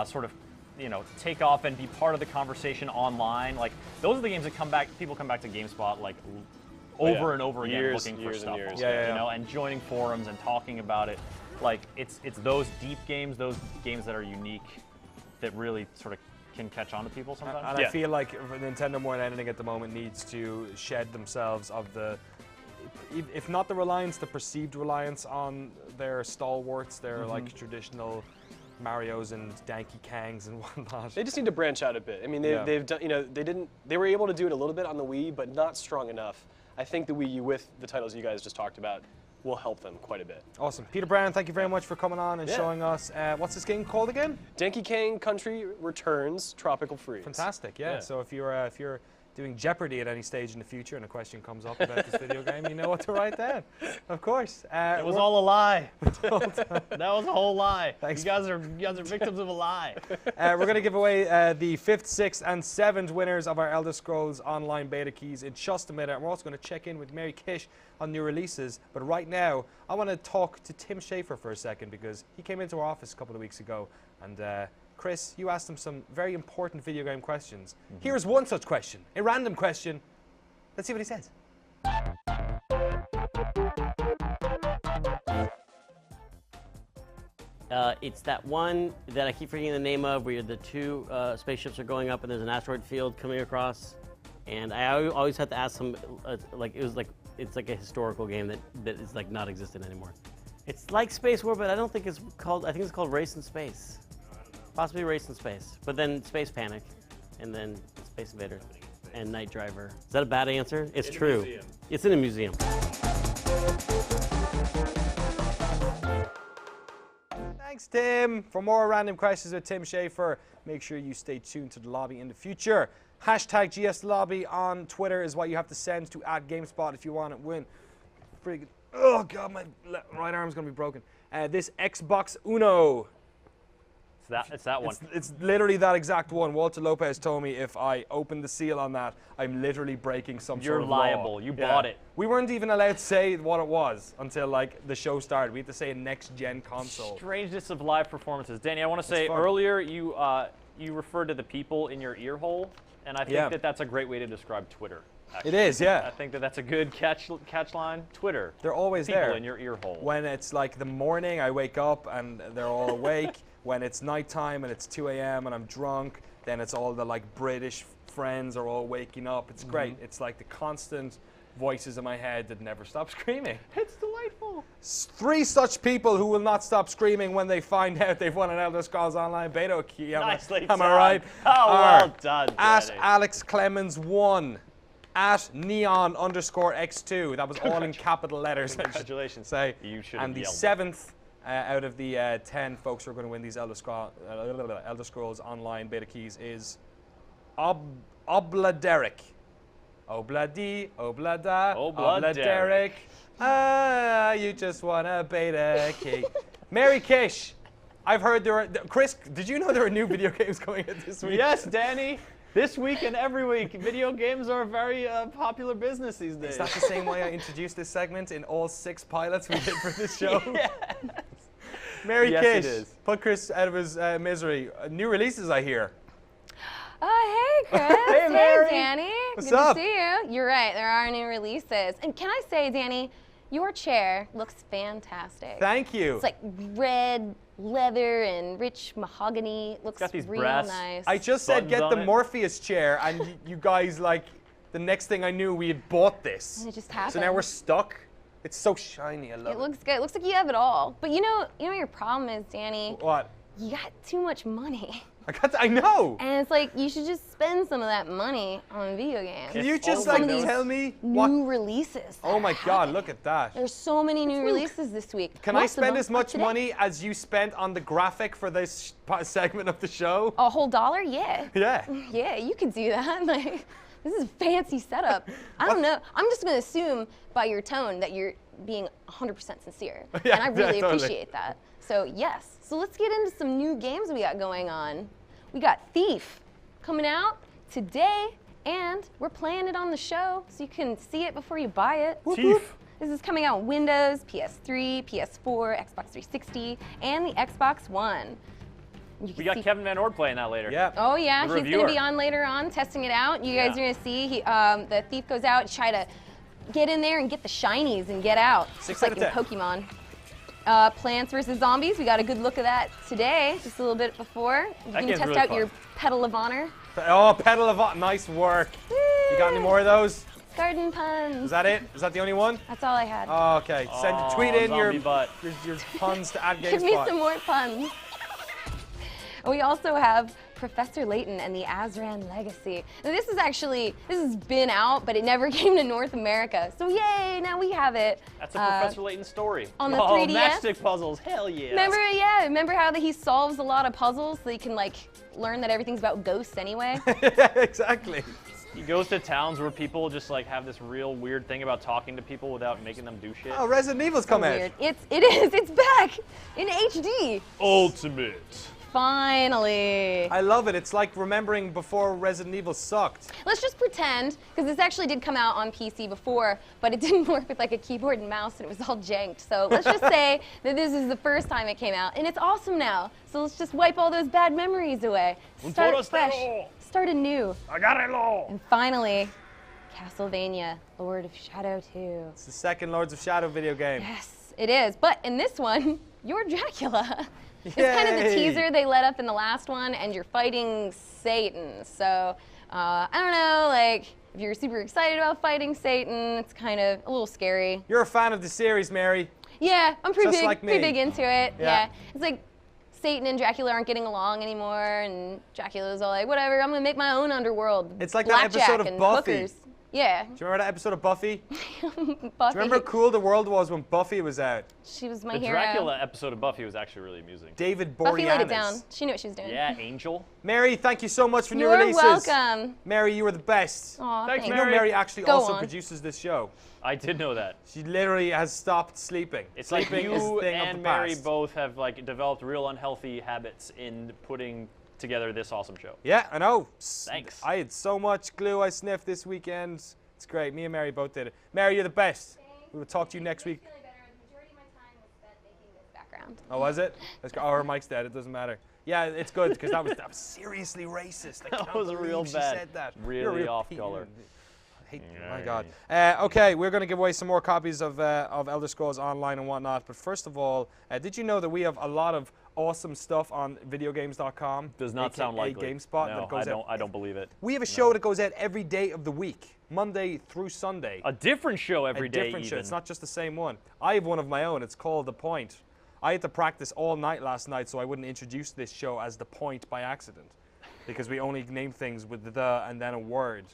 sort of, you know, take off and be part of the conversation online. Like those are the games that people come back to GameSpot like over and over again looking for stuff. Years. You know, and joining forums and talking about it. Like it's those deep games, those games that are unique, that really sort of can catch on to people sometimes. And I feel like Nintendo more than anything at the moment needs to shed themselves of the, if not the reliance, the perceived reliance on their stalwarts, their like traditional Marios and Donkey Kongs and whatnot. They just need to branch out a bit. I mean, they've done, you know, they were able to do it a little bit on the Wii, but not strong enough. I think the Wii U, with the titles you guys just talked about, will help them quite a bit. Awesome. Peter Brown, thank you very much for coming on and showing us. What's this game called again? Donkey Kong Country Returns Tropical Freeze. Fantastic, yeah. So if you're doing Jeopardy at any stage in the future and a question comes up about this video game, you know what to write down. Of course. It was all a lie. That was a whole lie. Thanks. You guys are victims of a lie. We're going to give away the 5th, 6th, and 7th winners of our Elder Scrolls Online beta keys in just a minute. And we're also going to check in with Mary Kish on new releases. But right now, I want to talk to Tim Schafer for a second, because he came into our office a couple of weeks ago. And Chris, you asked him some very important video game questions. Here's one such question, a random question. Let's see what he says. It's that one that I keep forgetting the name of, where the two spaceships are going up and there's an asteroid field coming across. And I always have to ask them, it's like a historical game that is like not existent anymore. It's like Space War, but I don't think it's called, I think it's called Race in Space. Possibly Race in Space, but then Space Panic, and then Space Invader, and Night Driver. Is that a bad answer? It's true. It's in a museum. Thanks, Tim. For more random questions with Tim Schafer, make sure you stay tuned to the lobby in the future. Hashtag GSLobby on Twitter is what you have to send to @GameSpot if you want to win. Friggin', oh God, my right arm's gonna be broken. This Xbox Uno. It's that one. It's literally that exact one. Walter Lopez told me if I open the seal on that, I'm literally breaking some sort of law. You're liable. You bought it. We weren't even allowed to say what it was until like the show started. We had to say a next-gen console. Strangeness of live performances. Danny, I want to say fun. earlier you referred to the people in your ear hole, and I think that that's a great way to describe Twitter. Actually. It is, yeah. I think that's a good catch line. Twitter. They're always people there. in your ear hole. When it's like the morning, I wake up and they're all awake. When it's nighttime and it's 2 a.m. and I'm drunk, then it's all the like British friends are all waking up. It's great. It's like the constant voices in my head that never stop screaming. It's delightful. 3 such people who will not stop screaming when they find out they've won an Elder Scrolls Online beta key. Nicely am I done. right? Oh, well done, At Danny. Alex Clemens 1. At Neon_X2. That was all in capital letters. Congratulations. Say. You should And have the yelled. 7th out of the 10 folks who are going to win these Elder Scrolls Online beta keys is Obladeric. Obladi, Oblada, Obladeric. Ah, you just won a beta key. Mary Kish, I've heard there are... Chris, did you know there are new video games coming out this week? Yes, Danny. This week and every week, video games are a very popular business these days. Is that the same way I introduced this segment in all 6 pilots we did for this show? Yes. Mary Yes, Kish, it is. put Chris out of his misery. New releases, I hear. Oh, hey, Chris. Hey, Mary. Danny. What's Good up? to see you. You're right. There are new releases. And can I say, Danny, your chair looks fantastic. Thank you. It's like red leather and rich mahogany. Looks got these real brass- nice. I just said Buttons get on the it. Morpheus chair, and you guys, like, the next thing I knew, we had bought this. And it just happened. So now we're stuck. It's so shiny. I love it. It looks good. It looks like you have it all. But you know your problem is, Danny, What? you got too much money. I know. And it's like you should just spend some of that money on video games. Can you just, Some like, of these tell me new what? releases. that Oh my are God, happening. look at that. There's so many new releases this week. Can I Most of spend them as are much today. money as you spent on the graphic for this segment of the show? A whole $1? Yeah. Yeah. Yeah, you could do that. Like, this is a fancy setup. I don't know. I'm just going to assume by your tone that you're being 100% sincere. Yeah, and I really yeah, totally. appreciate that. So, yes, So let's get into some new games we got going on. We got Thief coming out today, and we're playing it on the show so you can see it before you buy it. Thief. This is coming out on Windows, PS3, PS4, Xbox 360, and the Xbox One. We got Kevin Van Ord playing that later. Yeah. Oh yeah, The he's going reviewer. to be on later on testing it out. You guys are going to see the thief goes out, try to get in there and get the shinies and get out. 6 Just like out in of 10. Pokemon. Plants vs. Zombies, we got a good look at that today, just a little bit before. You can game's test really out fun. your Pedal of Honor. Oh, Pedal of Honor. Nice work. You got any more of those? Garden puns. Is that it? Is that the only one? That's all I had. Oh, okay. Tweet in your zombie butt. puns to add Give me GameSpot. some more puns. We also have Professor Layton and the Azran Legacy. Now this has been out, but it never came to North America. So yay, now we have it. That's a Professor Layton story. on the oh, 3DS? matchstick puzzles. Hell yeah. Remember how that he solves a lot of puzzles so he can like learn that everything's about ghosts anyway? Yeah, exactly. He goes to towns where people just like have this real weird thing about talking to people without making them do shit. Oh, Resident Evil's come out. Weird. It's back in HD. Ultimate. Finally. I love it. It's like remembering before Resident Evil sucked. Let's just pretend, because this actually did come out on PC before, but it didn't work with like a keyboard and mouse and it was all janked. So let's just say that this is the first time it came out and it's awesome now. So let's just wipe all those bad memories away. Start fresh. Start anew. Agarrelo. And finally, Castlevania, Lord of Shadow 2. It's the second Lords of Shadow video game. Yes, it is. But in this one, you're Dracula. It's kind of the Yay. teaser they let up in the last one, and you're fighting Satan. So, I don't know, like, if you're super excited about fighting Satan, it's kind of a little scary. You're a fan of the series, Mary. Yeah, I'm pretty Just big, like me. pretty big into it. Yeah. Yeah. It's like Satan and Dracula aren't getting along anymore, and Dracula's all like, whatever, I'm gonna make my own underworld. It's like that Blackjack episode of and Buffy. hookers. Yeah. Do you remember that episode of Buffy? Buffy. Remember how cool the world was when Buffy was out? She was my The hero. Dracula episode of Buffy was actually really amusing. David Buffy laid it Boreanaz. down. She knew what she was doing. Yeah, Angel. Mary, thank you so much for new You're releases. welcome. Mary, you were the best. Aw, Thanks, You know Mary. Mary actually Go also on. produces this show. I did know that. She literally has stopped sleeping. It's like Sleeping is a you thing of and the Mary past. both have like developed real unhealthy habits in putting together this awesome show. Yeah, I know. Thanks. I had so much glue I sniffed this weekend. It's great. Me and Mary both did it. Mary, you're the best. We will talk to you next week. Oh, was it? Let's go. Oh, her mic's dead. It doesn't matter. Yeah, it's good because that was seriously racist. I That can't was believe real she bad. said that. Really You're a real off Pete. color. I hate you. My God. Okay, we're going to give away some more copies of Elder Scrolls Online and whatnot. But first of all, did you know that we have a lot of awesome stuff on videogames.com? Does not sound likely. GameSpot No, that goes out. I don't believe it. We have a show that goes out every day of the week, Monday through Sunday. A different show every day. Different show. even. It's not just the same one. I have one of my own. It's called The Point. I had to practice all night last night so I wouldn't introduce this show as The Point by accident, because we only name things with the and then a word.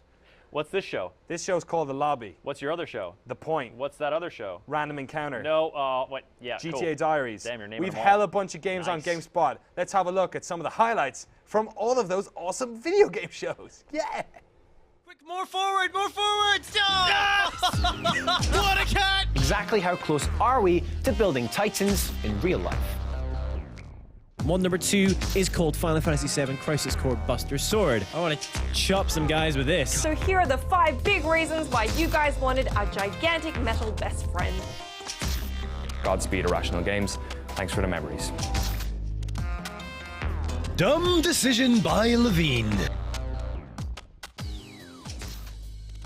What's this show? This show's called The Lobby. What's your other show? The Point. What's that other show? Random Encounter. No, what? Yeah, GTA cool. Diaries. Damn, you're naming We've them all. hella bunch of games on Nice. GameSpot. Let's have a look at some of the highlights from all of those awesome video game shows. Yeah. Quick, more forward, stop! What a cat! Exactly how close are we to building Titans in real life? Mod number 2 is called Final Fantasy VII Crisis Core Buster Sword. I want to chop some guys with this. So here are the 5 big reasons why you guys wanted a gigantic metal best friend. Godspeed, Irrational Games. Thanks for the memories. Dumb decision by Levine.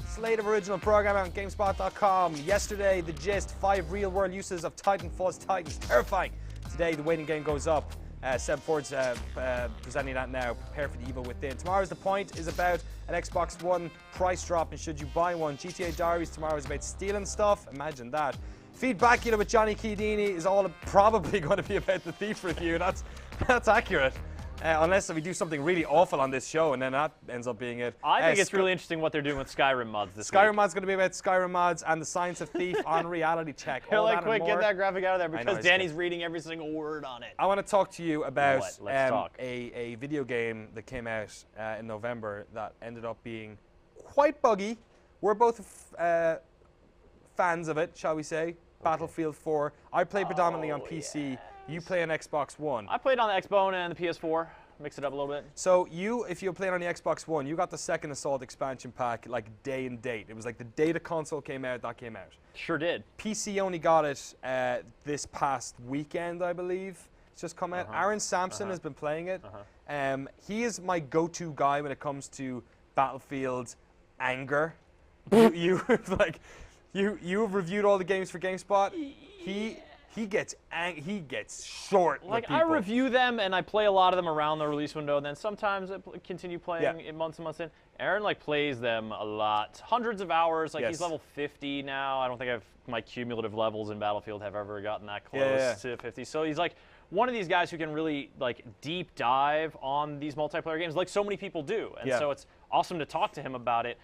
Slate of original programming on GameSpot.com. Yesterday, the gist, 5 real-world uses of Titanfall's Titans. Terrifying. Today, the waiting game goes up. Seb Ford's presenting that now. Prepare for the evil within. Tomorrow's The Point is about an Xbox One price drop, and should you buy one? GTA Diaries tomorrow is about stealing stuff. Imagine that. Feedback, with Johnny Chiodini is all probably going to be about the Thief review. That's accurate. Unless we do something really awful on this show, and then that ends up being it. I think it's really interesting what they're doing with Skyrim mods this Skyrim week. mod's going to be about Skyrim mods and the science of Thief on reality check. They're All like, that and quick, more. get that graphic out of there I know, because it's Danny's good. reading every single word on it. I want to talk to you about What? Let's talk. a video game that came out in November that ended up being quite buggy. We're both fans of it, shall we say. Battlefield 4. I play predominantly on PC. You play on Xbox One. I played on the Xbone and the PS4. Mix it up a little bit. So if you're playing on the Xbox One, you got the second Assault expansion pack like day and date. It was like the day the console came out, that came out. Sure did. PC only got it this past weekend, I believe. It's just come out. Aaron Sampson has been playing it. He is my go-to guy when it comes to Battlefield anger. you have reviewed all the games for GameSpot. He gets short. Like I review them and I play a lot of them around the release window, and then sometimes I continue playing in months and months in. Aaron like plays them a lot, hundreds of hours. Like he's level 50 now. I don't think my cumulative levels in Battlefield have ever gotten that close to 50. So he's like one of these guys who can really like deep dive on these multiplayer games, like so many people do. And so it's awesome to talk to him about it.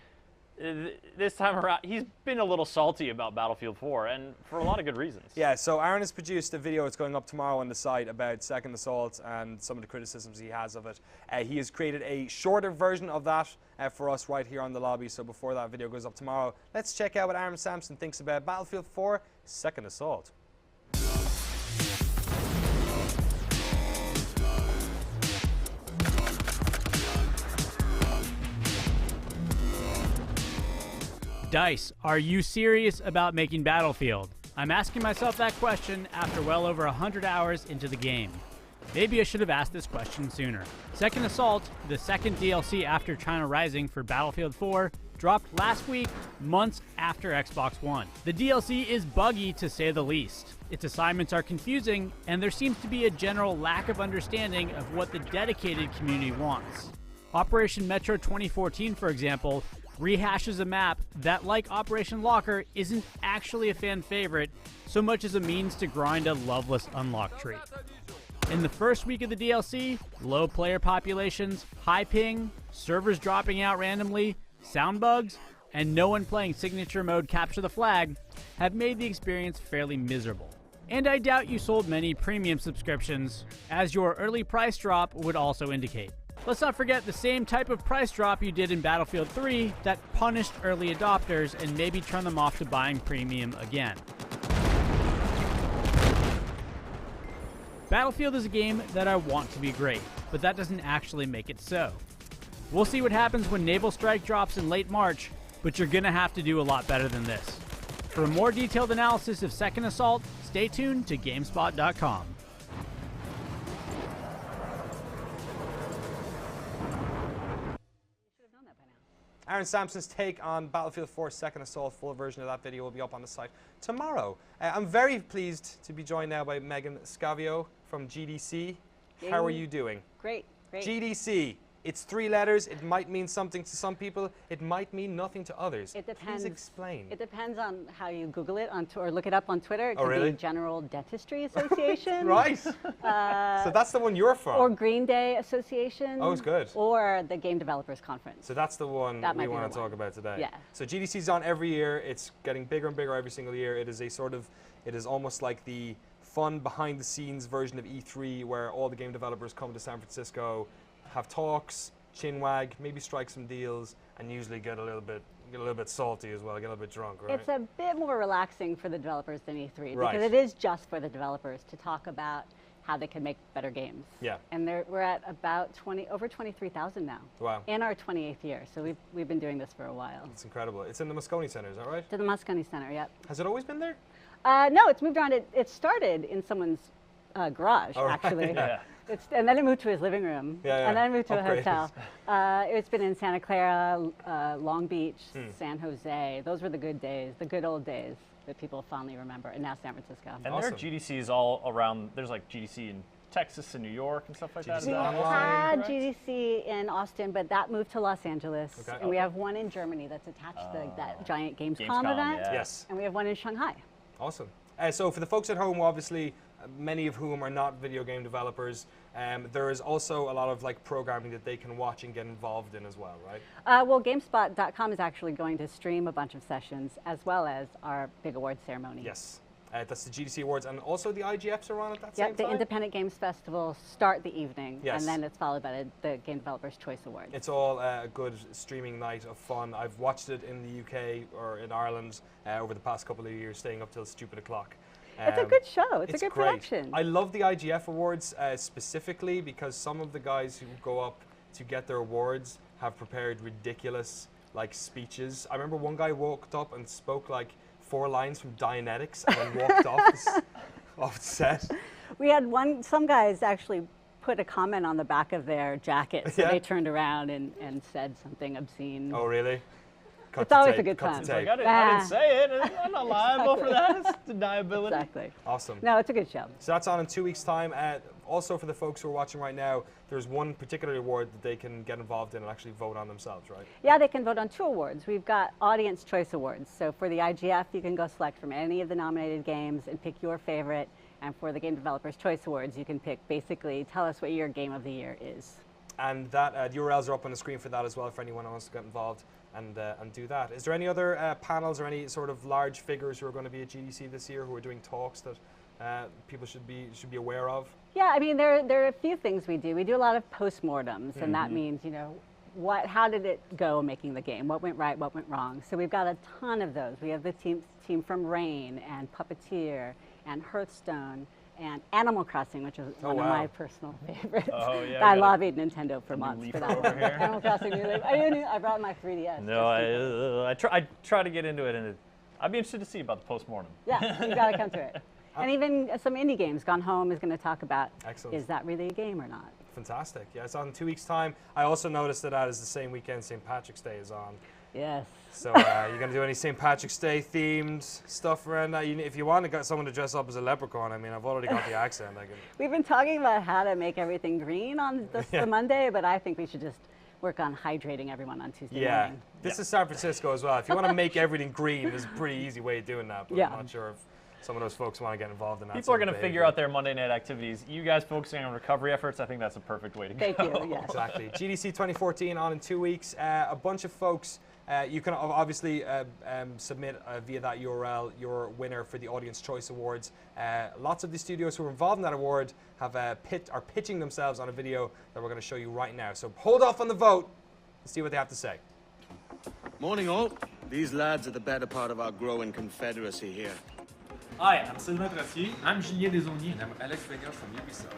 This time around, he's been a little salty about Battlefield 4, and for a lot of good reasons. Yeah, so Aaron has produced a video. It's going up tomorrow on the site about Second Assault and some of the criticisms he has of it. He has created a shorter version of that for us right here on the lobby. So before that video goes up tomorrow, let's check out what Aaron Sampson thinks about Battlefield 4 Second Assault. DICE, are you serious about making Battlefield? I'm asking myself that question after well over 100 hours into the game. Maybe I should have asked this question sooner. Second Assault, the second DLC after China Rising for Battlefield 4, dropped last week, months after Xbox One. The DLC is buggy to say the least. Its assignments are confusing, and there seems to be a general lack of understanding of what the dedicated community wants. Operation Metro 2014, for example, rehashes a map that, like Operation Locker, isn't actually a fan favorite so much as a means to grind a loveless unlock tree. In the first week of the DLC, low player populations, high ping, servers dropping out randomly, sound bugs, and no one playing signature mode Capture the Flag have made the experience fairly miserable. And I doubt you sold many premium subscriptions, as your early price drop would also indicate. Let's not forget the same type of price drop you did in Battlefield 3 that punished early adopters and maybe turned them off to buying premium again. Battlefield is a game that I want to be great, but that doesn't actually make it so. We'll see what happens when Naval Strike drops in late March, but you're gonna have to do a lot better than this. For a more detailed analysis of Second Assault, stay tuned to GameSpot.com. Aaron Sampson's take on Battlefield 4 Second Assault, full version of that video will be up on the site tomorrow. I'm very pleased to be joined now by Megan Scavio from GDC. How are you doing? Great, great. GDC, it's 3 letters. It might mean something to some people. It might mean nothing to others. It depends. Please explain. It depends on how you Google it or look it up on Twitter. It could really? be General Dentistry Association. Right. So that's the one you're from. Or Green Day Association. Oh, it's good. Or the Game Developers Conference. So that's the one that we want to talk about today. Yeah. So GDC's on every year. It's getting bigger and bigger every single year. It is it is almost like the fun behind the scenes version of E3 where all the game developers come to San Francisco, have talks, chinwag, maybe strike some deals, and usually get a little bit salty as well, get a little bit drunk, right? It's a bit more relaxing for the developers than E3 Right. because it is just for the developers to talk about how they can make better games. Yeah. And we're at about over 23,000 now. Wow. In our 28th year, so we've been doing this for a while. It's incredible. It's in the Moscone Center, is that right? To the Moscone Center, yep. Has it always been there? No, it's moved around. It started in someone's garage, Oh, right. actually. Yeah. And then it moved to his living room. Yeah. And then it moved to Upgrades. a hotel. It's been in Santa Clara, Long Beach, San Jose. Those were the good days, the good old days that people fondly remember. And now San Francisco. And there are GDCs all around. There's like GDC in Texas and New York and stuff like that. We had GDC in Austin, but that moved to Los Angeles. Okay. And we have one in Germany that's attached to that giant Gamescom event. Yeah. Yes. And we have one in Shanghai. Awesome. So for the folks at home, obviously, many of whom are not video game developers, there is also a lot of like programming that they can watch and get involved in as well, right? Well, GameSpot.com is actually going to stream a bunch of sessions as well as our big awards ceremony. Yes. That's the GDC Awards, and also the IGFs are on at that Yeah, same the time? Independent Games Festival start the evening, Yes. and then it's followed by the Game Developers Choice Awards. It's all a good streaming night of fun. I've watched it in the UK or in Ireland over the past couple of years, staying up till stupid o'clock. It's a good show. It's a good great. production. I love the IGF awards specifically because some of the guys who go up to get their awards have prepared ridiculous like speeches. I remember one guy walked up and spoke like 4 lines from Dianetics and then walked off set. We had some guys actually put a comment on the back of their jacket, so they turned around and said something obscene. Oh, really? It's always a good time. Like, I didn't say it. I'm not liable for that. It's deniability. Exactly. Awesome. No, it's a good show. So that's on in 2 weeks' time. Also, for the folks who are watching right now, there's one particular award that they can get involved in and actually vote on themselves, right? Yeah, they can vote on 2 awards. We've got Audience Choice Awards. So for the IGF, you can go select from any of the nominated games and pick your favorite. And for the Game Developers Choice Awards, you can pick, basically, tell us what your game of the year is. And that the URLs are up on the screen for that as well for anyone who wants to get involved and do that. Is there any other panels or any sort of large figures who are going to be at GDC this year who are doing talks that people should be aware of? Yeah, I mean, there are a few things we do. We do a lot of postmortems, and that means, you know, how did it go making the game? What went right, what went wrong? So we've got a ton of those. We have the team from Rain and Puppeteer and Hearthstone and Animal Crossing, which is one of my personal favorites. Oh, yeah, I lobbied Nintendo for months for that over one. here. Animal Crossing New Leaf. I brought my 3DS. No, I try to get into it, and I'd be interested to see about the postmortem. Yeah, you got to come to it. And even some indie games. Gone Home is going to talk about, is that really a game or not? Fantastic. Yeah, it's on in 2 weeks' time. I also noticed that is the same weekend St. Patrick's Day is on. Yes. So you're going to do any St. Patrick's Day themed stuff around that? If you want to get someone to dress up as a leprechaun, I mean, I've already got the accent. We've been talking about how to make everything green on the Monday, but I think we should just work on hydrating everyone on Tuesday morning. This is San Francisco as well. If you want to make everything green, there's a pretty easy way of doing that, but I'm not sure if some of those folks want to get involved in that. People are going to figure out their Monday night activities. You guys focusing on recovery efforts, I think that's a perfect way to go. Thank you, yes. Exactly. GDC 2014 on in 2 weeks. A bunch of folks, you can obviously submit via that URL your winner for the Audience Choice Awards. Lots of the studios who are involved in that award are pitching themselves on a video that we're going to show you right now. So hold off on the vote and see what they have to say. Morning all. These lads are the better part of our growing confederacy here. Hi, I'm Sylvain Tracier. I'm Julien Desaulniers. And I'm Alex Wenger from Ubisoft.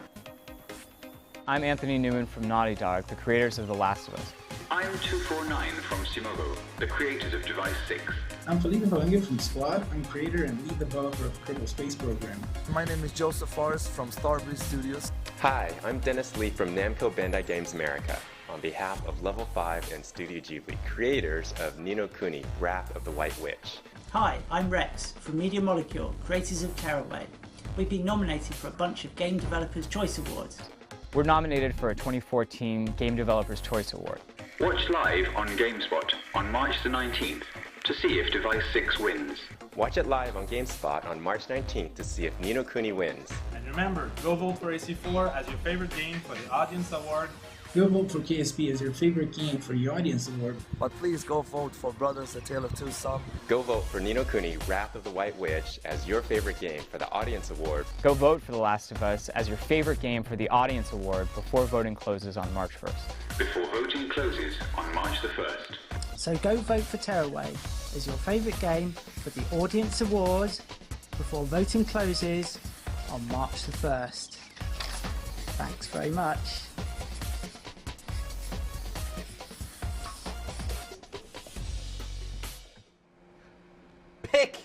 I'm Anthony Newman from Naughty Dog, the creators of The Last of Us. I'm 249 from Simogo, the creators of Device 6. I'm Felipe Valenga from Squad. I'm creator and lead developer of Kerbal Space Program. My name is Joseph Forrest from Starbreeze Studios. Hi, I'm Dennis Lee from Namco Bandai Games America. On behalf of Level 5 and Studio Ghibli, creators of Ni no Kuni, Wrath of the White Witch. Hi, I'm Rex from Media Molecule, creators of Caraway. We've been nominated for a bunch of Game Developers' Choice Awards. We're nominated for a 2014 Game Developers' Choice Award. Watch live on GameSpot on March the 19th to see if Device 6 wins. Watch it live on GameSpot on March 19th to see if Ni no Kuni wins. And remember, go vote for AC4 as your favorite game for the Audience Award. Go vote for KSP as your favorite game for the Audience Award. But please go vote for Brothers: A Tale of Two Sons. Go vote for Ni no Kuni, Wrath of the White Witch as your favorite game for the Audience Award. Go vote for The Last of Us as your favorite game for the Audience Award before voting closes on March 1st. Before voting closes on March the 1st. So go vote for Tearaway as your favorite game for the Audience Awards before voting closes on March the 1st. Thanks very much. Pick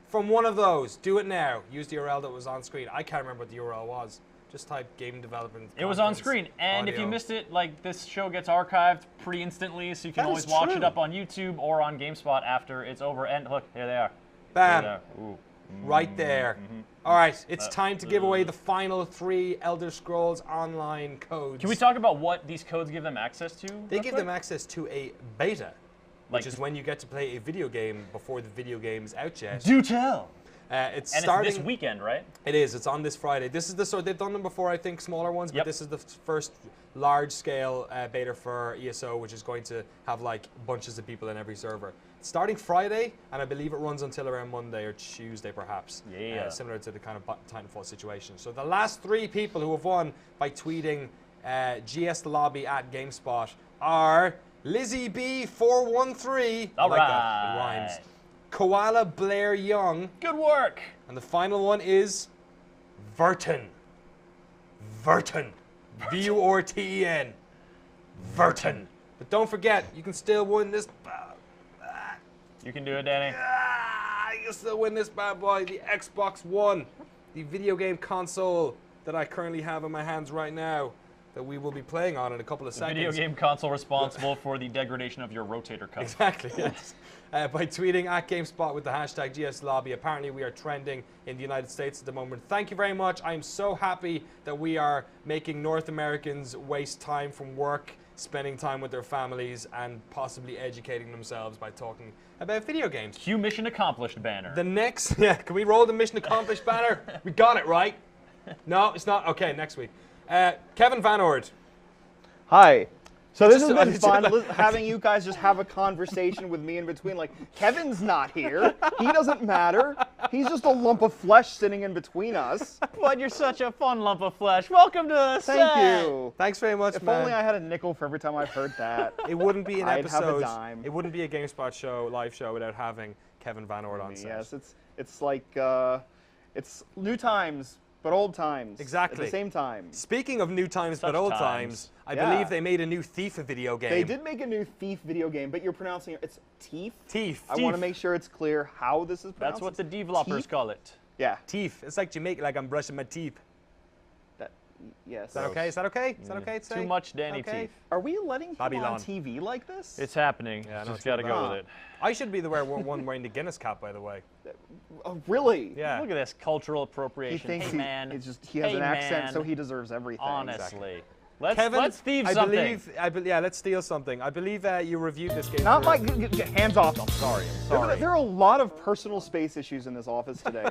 from one of those. Do it now. Use the URL that was on screen. I can't remember what the URL was. Just type game development. It was on screen, and if you missed it, like this show gets archived pretty instantly, so you can always watch it up on YouTube or on GameSpot after it's over. And look, here they are. Bam. There they are. Ooh. Right there. All right, it's time to give away the final 3 Elder Scrolls Online codes. Can we talk about what these codes give them access to? They give them access to a beta, which is when you get to play a video game before the video game's out yet. Do tell. It's and starting it's this weekend, right? It is. It's on this Friday. This is the sort they've done them before, I think, smaller ones, but this is the first large-scale beta for ESO, which is going to have like bunches of people in every server. It's starting Friday, and I believe it runs until around Monday or Tuesday, perhaps. Yeah. Similar to the kind of Titanfall situation. So the last 3 people who have won by tweeting GS the Lobby at GameSpot are Lizzie B413. All I like right. that. It rhymes. Koala Blair Young. Good work. And the final one is Verten. Verten. V-U-R-T-E-N. Verten. But don't forget, you can still win this. You can do it, Danny. You can still win this bad boy, the Xbox One, the video game console that I currently have in my hands right now, that we will be playing on in a couple of seconds. Video game console responsible for the degradation of your rotator cuff. Exactly, yes. By tweeting at GameSpot with the hashtag GSLobby. Apparently we are trending in the United States at the moment. Thank you very much. I am so happy that we are making North Americans waste time from work, spending time with their families, and possibly educating themselves by talking about video games. Cue mission accomplished banner. The next, yeah, can we roll the mission accomplished banner? We got it, right? No, it's not. Okay, next week. Kevin Van Ord. Hi. So this Just- has been fun, having you guys just have a conversation with me in between. Like, Kevin's not here. He doesn't matter. He's just a lump of flesh sitting in between us. But you're such a fun lump of flesh. Welcome to the set. Thank you. Thanks very much, If man. only I had a nickel for every time I've heard that. It wouldn't be an I'd episode. have a dime. It wouldn't be a GameSpot show, live show, without having Kevin Van Ord on set. Yes, it's like it's new times, but old times. Exactly. At the same time. Speaking of new times but old times, I believe they made a new Thief video game. They did make a new Thief video game, but you're pronouncing it's Thief. Thief. I want to make sure it's clear how this is pronounced. That's what the developers call it. Yeah. Thief. It's like Jamaica, like I'm brushing my teeth. Yes. Is that okay? Is that okay? Is that okay to say? Too much Danny Okay. teeth. Are we letting him Babylon. on TV like this? It's happening. Yeah, I know Just it's got to really go bad. with it. I should be the one wearing the Guinness cap, by the way. Oh, really? Yeah. Look at this cultural He appropriation. thinks hey, he, man. it's just, he has Hey, an accent, man. so he deserves everything. Honestly. Kevin, Let's thieve I something. believe, yeah, let's steal something. I believe you reviewed this game. Not for- my hands off. I'm sorry. There are a lot of personal space issues in this office today.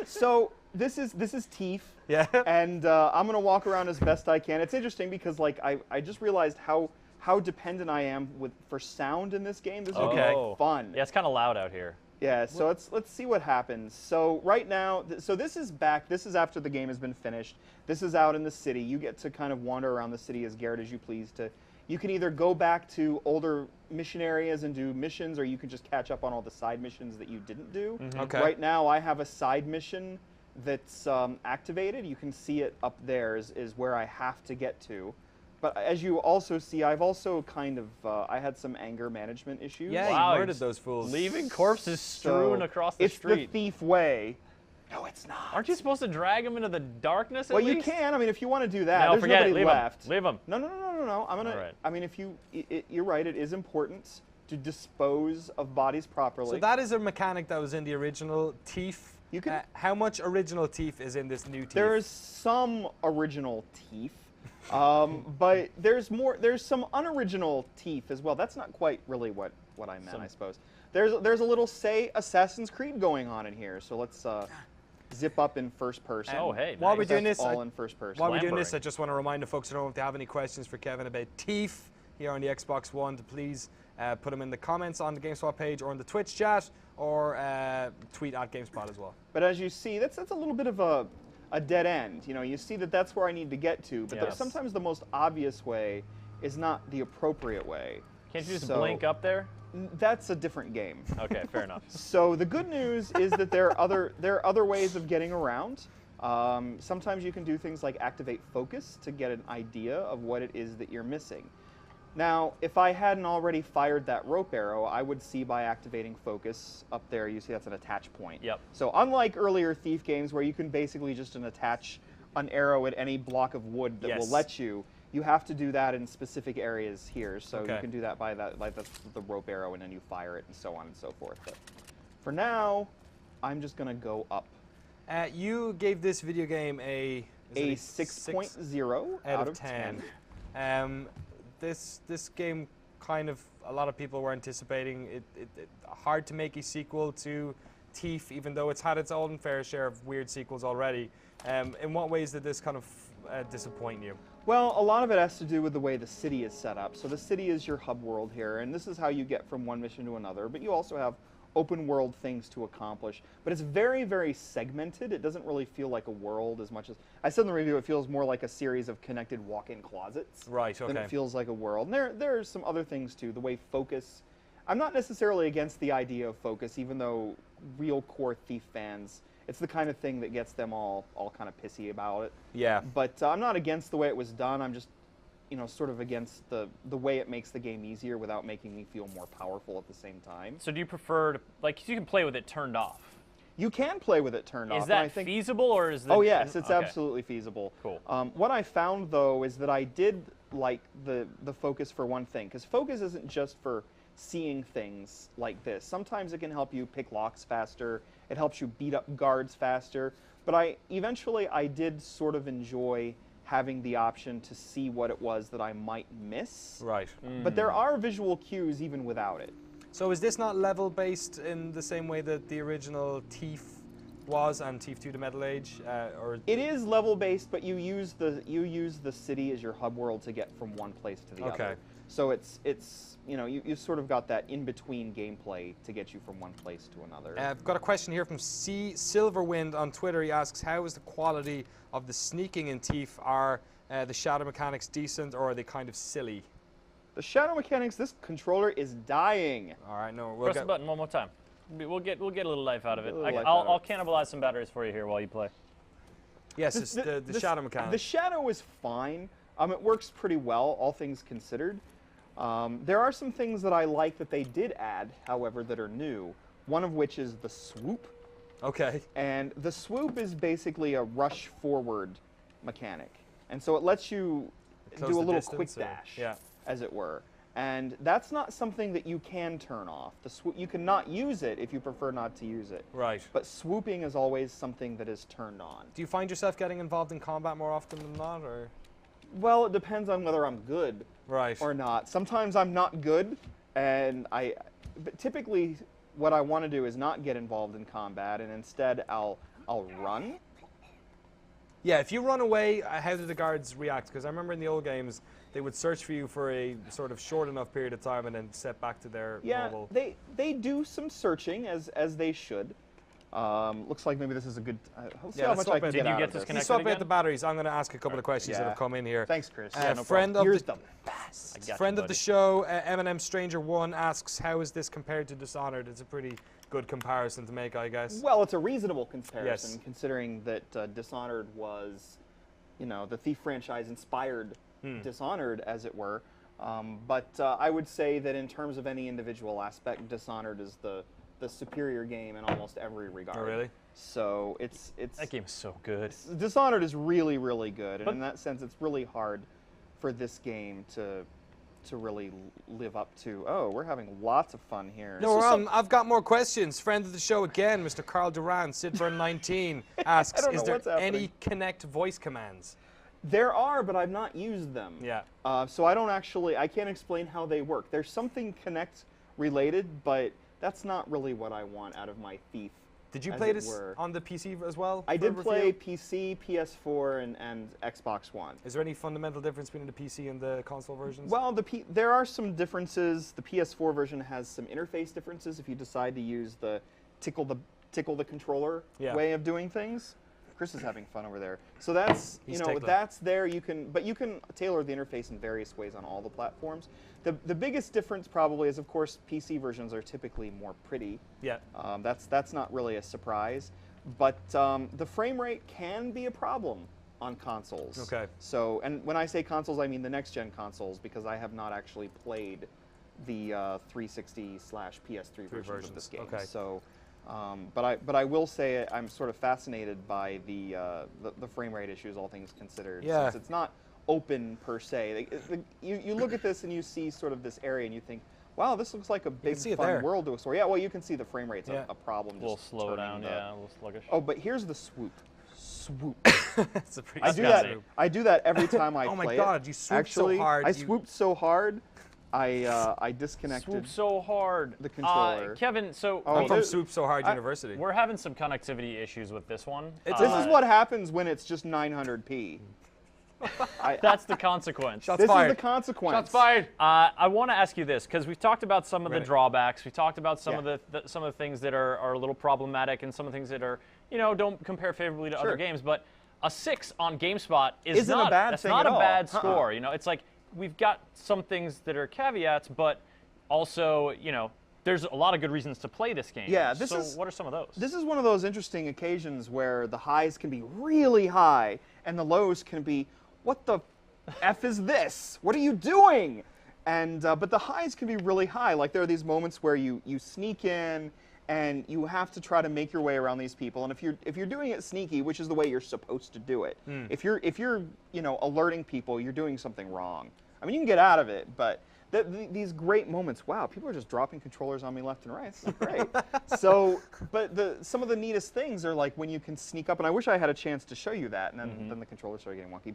So this is Thief. Yeah. And I'm gonna walk around as best I can. It's interesting because like I just realized how dependent I am for sound in this game. This is Okay. fun. Yeah, it's kind of loud out here. Yeah, so let's see what happens. So right now, so this is back. This is after the game has been finished. This is out in the city. You get to kind of wander around the city as Garrett as you please. You can either go back to older mission areas and do missions, or you can just catch up on all the side missions that you didn't do. Okay. Right now, I have a side mission that's activated. You can see it up there is where I have to get to. But as you also see, I've also kind of, I had some anger management issues. Yeah, Wow, you murdered those fools. Leaving corpses strewn across the street. It's the Thief way. No, it's not. Aren't you supposed to drag them into the darkness at Well, least? you can. I mean, if you want to do that, No, there's forget it. nobody Leave 'em. left. Leave 'em. No. I'm gonna. All right. I mean, if you're right. It is important to dispose of bodies properly. So that is a mechanic that was in the original Thief. You can. How much original Thief is in this new Thief? There is some original Thief, but there's more. There's some unoriginal Thief as well. That's not quite really what I meant, I suppose. There's a little say Assassin's Creed going on in here. So let's zip up in first person. Oh, hey, While we're nice. doing this, all in first person. While we're doing this, Clambering. I just want to remind the folks at home if they have any questions for Kevin about Thief here on the Xbox One, to please put them in the comments on the GameSpot page or in the Twitch chat, or tweet at GameSpot as well. But as you see, that's a little bit of a dead end. You know, you see that that's where I need to get to, but Yes. sometimes the most obvious way is not the appropriate way. Can't you just So- blink up there? That's a different game. Okay, fair enough. So the good news is that there are other ways of getting around. Sometimes you can do things like activate focus to get an idea of what it is that you're missing. Now, if I hadn't already fired that rope arrow, I would see by activating focus up there, you see that's an attach point. Yep. So unlike earlier Thief games where you can basically just attach an arrow at any block of wood that will let you, you have to do that in specific areas here. So you can do that by that, like the rope arrow, and then you fire it and so on and so forth. But for now, I'm just going to go up. You gave this video game a 6.0 out of 10. This game, kind of, a lot of people were anticipating it hard to make a sequel to Thief, even though it's had its own fair share of weird sequels already. In what ways did this kind of disappoint you? Well, a lot of it has to do with the way the city is set up. So the city is your hub world here, and this is how you get from one mission to another. But you also have open world things to accomplish. But it's very, very segmented. It doesn't really feel like a world as much as... I said in the review, it feels more like a series of connected walk-in closets. Right, Than okay. it feels like a world. And there are some other things, too. The way focus I'm not necessarily against the idea of focus, even though real core Thief fans, it's the kind of thing that gets them all kind of pissy about it. Yeah. But I'm not against the way it was done. I'm just, sort of against the way it makes the game easier without making me feel more powerful at the same time. So do you prefer to, you can play with it turned off? You can play with it turned off. Is that feasible, or is Oh yes, it's absolutely feasible. Cool. What I found though is that I did like the focus for one thing, because focus isn't just for seeing things like this. Sometimes it can help you pick locks faster. It helps you beat up guards faster. But eventually I did sort of enjoy having the option to see what it was that I might miss. Right. But there are visual cues even without it. So is this not level based in the same way that the original Thief was and Thief 2: The Metal Age? Or it is level based, but you use the city as your hub world to get from one place to the other. So it's you sort of got that in between gameplay to get you from one place to another. I've got a question here from C Silverwind on Twitter. He asks, how is the quality of the sneaking in Thief? Are the shadow mechanics decent, or are they kind of silly? The shadow mechanics, this controller is dying. All right, no, Press the button one more time. We'll get a little life out of it. I'll cannibalize some batteries for you here while you play. Yes, it's the shadow mechanics. The shadow is fine. It works pretty well, all things considered. There are some things that I like that they did add, however, that are new. One of which is the swoop. Okay. And the swoop is basically a rush forward mechanic. And so it lets you do a little quick dash, as it were. And that's not something that you can turn off. The swoop, you cannot use it if you prefer not to use it. Right. But swooping is always something that is turned on. Do you find yourself getting involved in combat more often than not, or? Well, it depends on whether I'm good or not. Sometimes I'm not good, and but typically what I want to do is not get involved in combat, and instead I'll run. Yeah, if you run away, how do the guards react? Because I remember in the old games, they would search for you for a sort of short enough period of time and then step back to their normal... they do some searching, as they should. Looks like maybe this is a good... let's see how much I can get out of this. Can you swap out the batteries? I'm going to ask a couple of questions that have come in here. Thanks, Chris. Friend of Here's the friend of the show, Eminem Stranger 1 asks, how is this compared to Dishonored? It's a pretty good comparison to make, I guess. Well, it's a reasonable comparison, considering that Dishonored was, the Thief franchise inspired Dishonored, as it were. But I would say that in terms of any individual aspect, Dishonored is the superior game in almost every regard. Oh, really? So it's that game is so good. Dishonored is really, really good, and in that sense, it's really hard for this game to really live up to. Oh, we're having lots of fun here. No, I've got more questions. Friend of the show again, Mr. Carl Duran, Sidburn19 asks, is there any Kinect voice commands? There are, but I've not used them. Yeah. So I can't explain how they work. There's something Kinect related, but that's not really what I want out of my Thief. Did you play this on the PC as well? I did play PC, PS4, and Xbox One. Is there any fundamental difference between the PC and the console versions? Well, there are some differences. The PS4 version has some interface differences if you decide to use the tickle the controller way of doing things. Chris is having fun over there. So that's that's there. You can tailor the interface in various ways on all the platforms. The biggest difference probably is, of course, PC versions are typically more pretty. Yeah. That's not really a surprise, but the frame rate can be a problem on consoles. Okay. So, and when I say consoles, I mean the next gen consoles, because I have not actually played the 360/PS3 versions of this game. Okay. So. But I will say I'm sort of fascinated by the frame rate issues, all things considered. Yeah. Since it's not open per se. You look at this and you see sort of this area and you think, wow, this looks like a big fun world to explore. Yeah, well, you can see the frame rate's a problem. A little slow down, a little sluggish. Oh, but here's the swoop. Swoop. It's a pretty I do that every time I play it. Oh my God, you swooped so hard. I swooped so hard. I disconnected. Swoop so hard. The controller. Kevin, so I'm from Swoop So Hard University. We're having some connectivity issues with this one. This is what happens when it's just 900p. That's the consequence. This is the consequence. Shots fired. I want to ask you this, because we've talked about some of the drawbacks. We've talked about some of the things that are a little problematic, and some of the things that are don't compare favorably to other games. But a 6 on GameSpot is not a bad thing at all. bad score. It's like, we've got some things that are caveats, but Also, you know, there's a lot of good reasons to play this game. Yeah, so what are some of those? This is one of those interesting occasions where the highs can be really high and the lows can be, what the F is this? What are you doing? And but the highs can be really high. Like there are these moments where you sneak in and you have to try to make your way around these people. And if you're doing it sneaky, which is the way you're supposed to do it, if you're you know, alerting people, you're doing something wrong. I mean, you can get out of it, but these great moments, wow, people are just dropping controllers on me left and right. This is great. So, but some of the neatest things are like when you can sneak up, and I wish I had a chance to show you that, and then the controllers started getting wonky.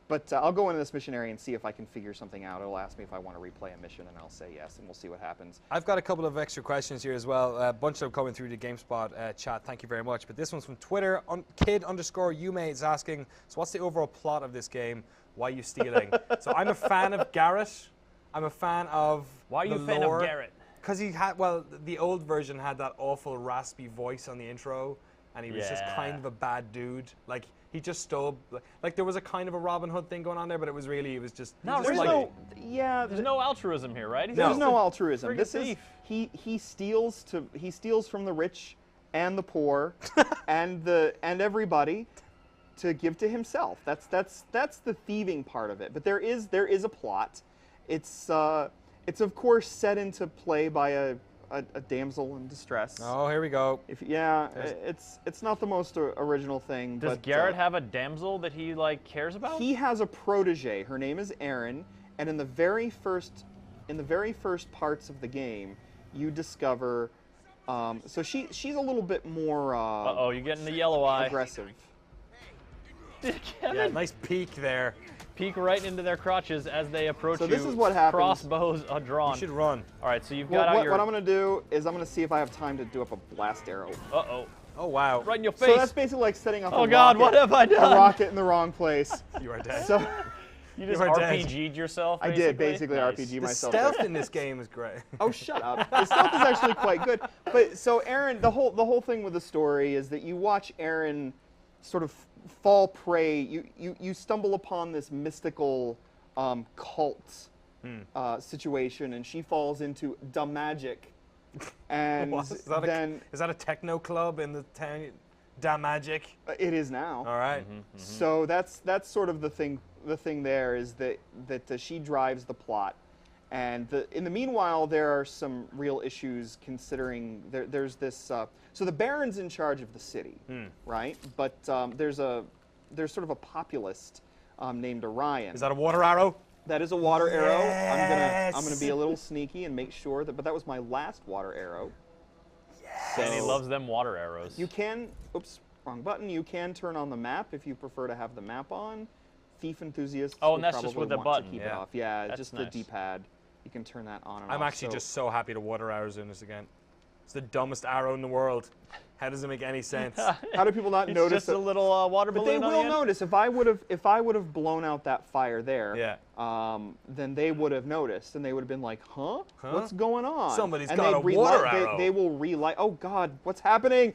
But I'll go into this mission area and see if I can figure something out. It'll ask me if I want to replay a mission, and I'll say yes, and we'll see what happens. I've got a couple of extra questions here as well. A bunch of them coming through the GameSpot chat. Thank you very much. But this one's from Twitter. Kid_Yume is asking, so what's the overall plot of this game? Why are you stealing? So I'm a fan of Garrett. I'm a fan of Why are you a fan of Garrett? Because he had, well, the old version had that awful raspy voice on the intro, and he was just kind of a bad dude. Like, he just stole, like there was a kind of a Robin Hood thing going on there, but it was just... No, there's no... Yeah. There's no altruism here, right? There's no altruism. This is, he steals from the rich and the poor and everybody to give to himself. That's the thieving part of it. But there is a plot. It's of course set into play by a damsel in distress. Oh, here we go. It's not the most original thing. Does Garrett have a damsel that he cares about? He has a protege. Her name is Erin, and in the very first parts of the game, you discover. So she's a little bit more. Uh-oh, you're getting the yellow eye. Aggressive. Yeah, nice peek there. Peek right into their crotches as they approach you. So this is what happens. Crossbows are drawn. You should run. All right, so you've got out your... What I'm going to do is I'm going to see if I have time to do up a blast arrow. Uh-oh. Oh, wow. Right in your face. So that's basically like setting up a God, what have I done? A rocket in the wrong place. You are dead. So you just RPG'd yourself, basically? I did basically RPG myself. The stealth in this game is great. Oh, shut up. The stealth is actually quite good. But so Erin, the whole thing with the story is that you watch Erin sort of fall prey. You stumble upon this mystical cult situation, and she falls into da magic. And is that a techno club in the town? Da magic. It is now. All right. So that's sort of the thing. The thing there is that she drives the plot, and in the meanwhile there are some real issues considering there's this. So the Baron's in charge of the city, right? But there's sort of a populist named Orion. Is that a water arrow? That is a water arrow. Yes. I'm gonna be a little sneaky and make sure that. But that was my last water arrow. Yes. And he loves them water arrows. You can. Oops, wrong button. You can turn on the map if you prefer to have the map on. Thief enthusiasts. Oh, and that's just with the button. button. Keep it off. Yeah, that's just nice. the D-pad. You can turn that on and I'm off. actually just so happy the water arrow's in this again. It's the dumbest arrow in the world. How does it make any sense? How do people not notice? Just a little water balloon. But they will notice. If I would have blown out that fire there, then they would have noticed, and they would have been like, "Huh? What's going on?" Somebody's got a water arrow. They will relight. Oh God, what's happening?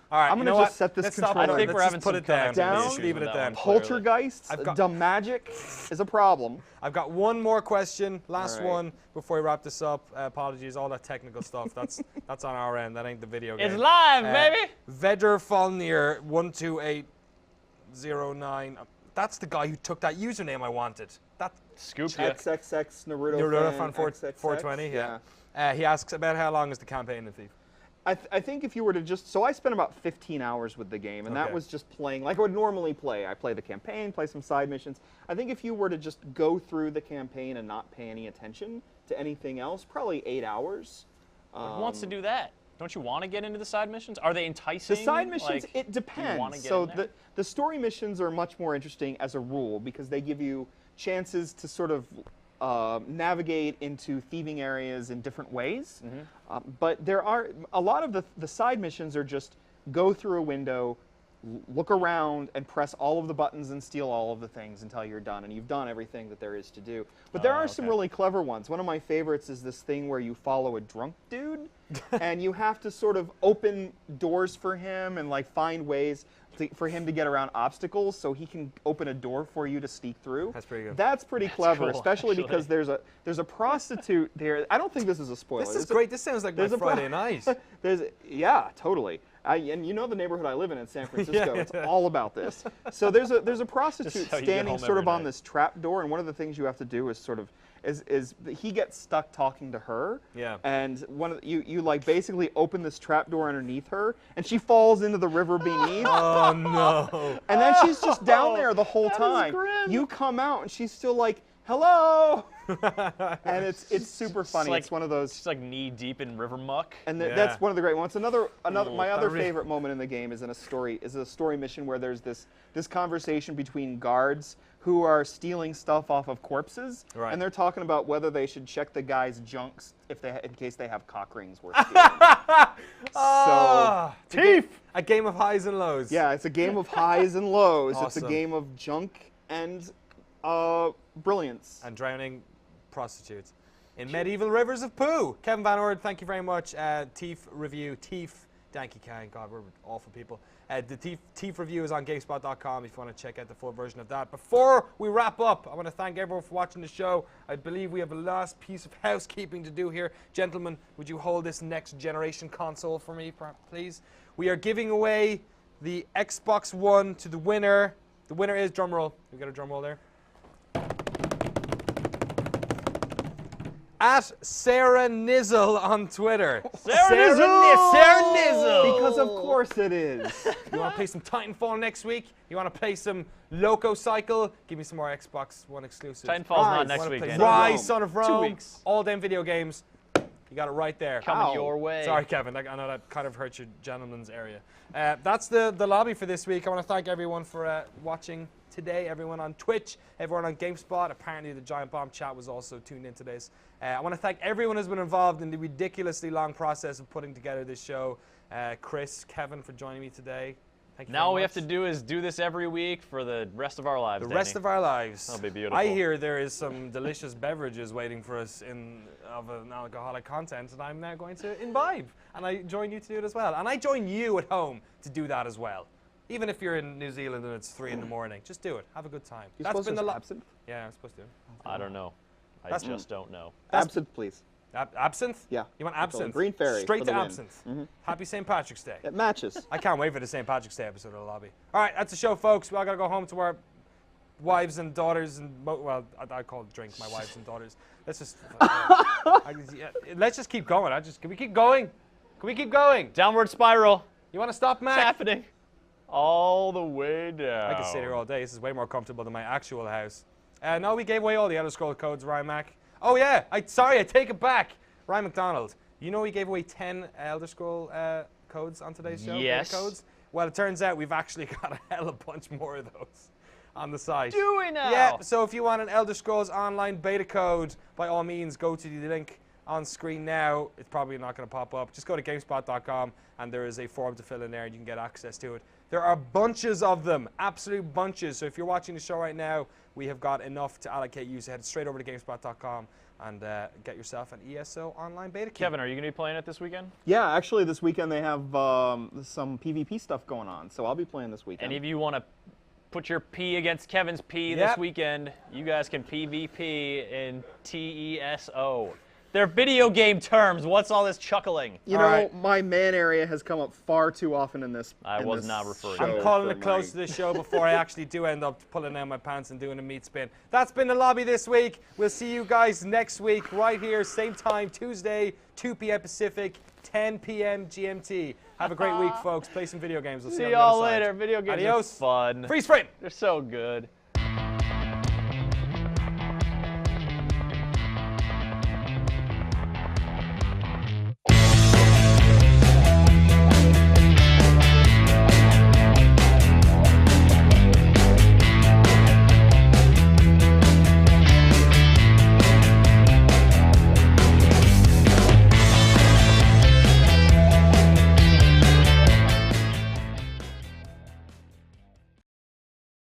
All right, I'm gonna just set this controller. I think we're having put it down. Down. Leave it at that. Poltergeists. The magic is a problem. I've got one more question, last one before we wrap this up. Apologies, all that technical stuff. That's on our end. That ain't the video game. It's live, baby. Vedder Falnir 12809. That's the guy who took that username I wanted. That scoop you. XXX Naruto fan 420. Yeah. He asks about how long is the campaign in Thief. I think if you were to so I spent about 15 hours with the game, and that was just playing like I would normally play. I play the campaign, play some side missions. I think if you were to just go through the campaign and not pay any attention to anything else, probably 8 hours. Who wants to do that? Don't you want to get into the side missions? Are they enticing? The side missions, it depends. So the story missions are much more interesting as a rule because they give you chances to sort of navigate into thieving areas in different ways. But there are a lot of the side missions are just go through a window, look around, and press all of the buttons and steal all of the things until you're done, and you've done everything that there is to do. But there are some really clever ones. One of my favorites is this thing where you follow a drunk dude, and you have to sort of open doors for him and like find ways for him to get around obstacles so he can open a door for you to sneak through. That's pretty good. That's pretty clever, cool, especially actually. because there's a prostitute there. I don't think this is a spoiler. This is great. This sounds like my Friday night. Yeah, totally. And you know the neighborhood I live in San Francisco. Yeah. It's all about this. So there's a prostitute Just how you get standing home sort of every on night. this trap door, and one of the things you have to do is sort of is he gets stuck talking to her. Yeah. And one of you like basically open this trap door underneath her, and she falls into the river beneath. Oh no! And then she's just down there the whole time. You come out, and she's still like, "Hello." And it's super funny. like- It's one of those. It's like knee deep in river muck. And Yeah. that's one of the great ones. My other really- favorite moment in the game is a story mission where there's this conversation between guards who are stealing stuff off of corpses, Right. and they're talking about whether they should check the guy's junks in case they have cock rings worth stealing. Ah, a game of highs and lows. Yeah, it's a game of highs and lows. It's Awesome. a game of junk and brilliance. And drowning prostitutes in medieval rivers of poo. Kevin Van Ord, thank you very much. Teef review, Teef, Danky Kang, God, we're awful people. The Teef review is on GameSpot.com if you want to check out the full version of that. Before we wrap up, I want to thank everyone for watching the show. I believe we have a last piece of housekeeping to do here. Gentlemen, would you hold this next generation console for me, please? We are giving away the Xbox One to the winner. The winner is, drumroll. We got a drumroll there. At Sarah Nizzle on Twitter. Sarah Nizzle! Because of course it is. You want to play some Titanfall next week? You want to play some Loco Cycle? Give me some more Xbox One exclusives. Titanfall's not Rise. next Wanna week, play Andy. Rise, Son of Rome. 2 weeks. All them video games. You got it right there. Coming your way. Sorry, Kevin. I know that kind of hurt your gentleman's area. That's the lobby for this week. I want to thank everyone for watching today. Everyone on Twitch, everyone on GameSpot. Apparently, the Giant Bomb chat was also tuned in today's. I want to thank everyone who's been involved in the ridiculously long process of putting together this show. Chris, Kevin, for joining me today. Thank you Now very all we much. have to do is do this every week for the rest of our lives. The rest Danny. of our lives. That'll be beautiful. I hear there is some delicious beverages waiting for us of an alcoholic content, and I'm now going to imbibe. And I join you to do it as well. And I join you at home to do that as well. Even if you're in New Zealand and it's 3 in the morning, just do it. Have a good time. You're supposed to the absinthe? Yeah, I'm supposed to. I don't know. I That's- just don't know. Absinthe, please. Absinthe? Yeah. You want That's all. absinthe? Green Fairy Straight for to the win. absinthe. Mhm. Happy St. Patrick's Day. It matches. I can't wait for the St. Patrick's Day episode of The Lobby. All right, that's the show, folks. We all got to go home to our wives and daughters and well, I call it drink my wives and daughters. Let's just let's just keep going. Can we keep going? Can we keep going? Downward spiral. You want to stop, Mac? It's happening. All the way down. I could sit here all day. This is way more comfortable than my actual house. No, we gave away all the Elder Scroll codes, Ryan Mac. Oh yeah, sorry, I take it back. Ryan McDonald. You know we gave away 10 Elder Scroll codes on today's show? Yes. Beta codes? Well, it turns out we've actually got a hell of a bunch more of those on the site. Do we now? Yeah, so if you want an Elder Scrolls Online beta code, by all means, go to the link on screen now. It's probably not going to pop up. Just go to GameSpot.com, and there is a form to fill in there, and you can get access to it. There are bunches of them, absolute bunches. So if you're watching the show right now, we have got enough to allocate you. So head straight over to GameSpot.com and get yourself an ESO Online beta key. Kevin, are you going to be playing it this weekend? Yeah, actually this weekend they have some PvP stuff going on, so I'll be playing this weekend. Any of you want to put your P against Kevin's P Yep. this weekend, you guys can PvP in TESO. They're video game terms. What's all this chuckling? You know, my man area has come up far too often in this. I was not referring to I'm calling it close to this show before I actually do end up pulling down my pants and doing a meat spin. That's been the lobby this week. We'll see you guys next week right here, same time, Tuesday, 2 p.m. Pacific, 10 p.m. GMT. Have a great week, folks. Play some video games. We'll see you See on the y'all other side. later. Video games Adios. are fun. Freeze frame. They're so good.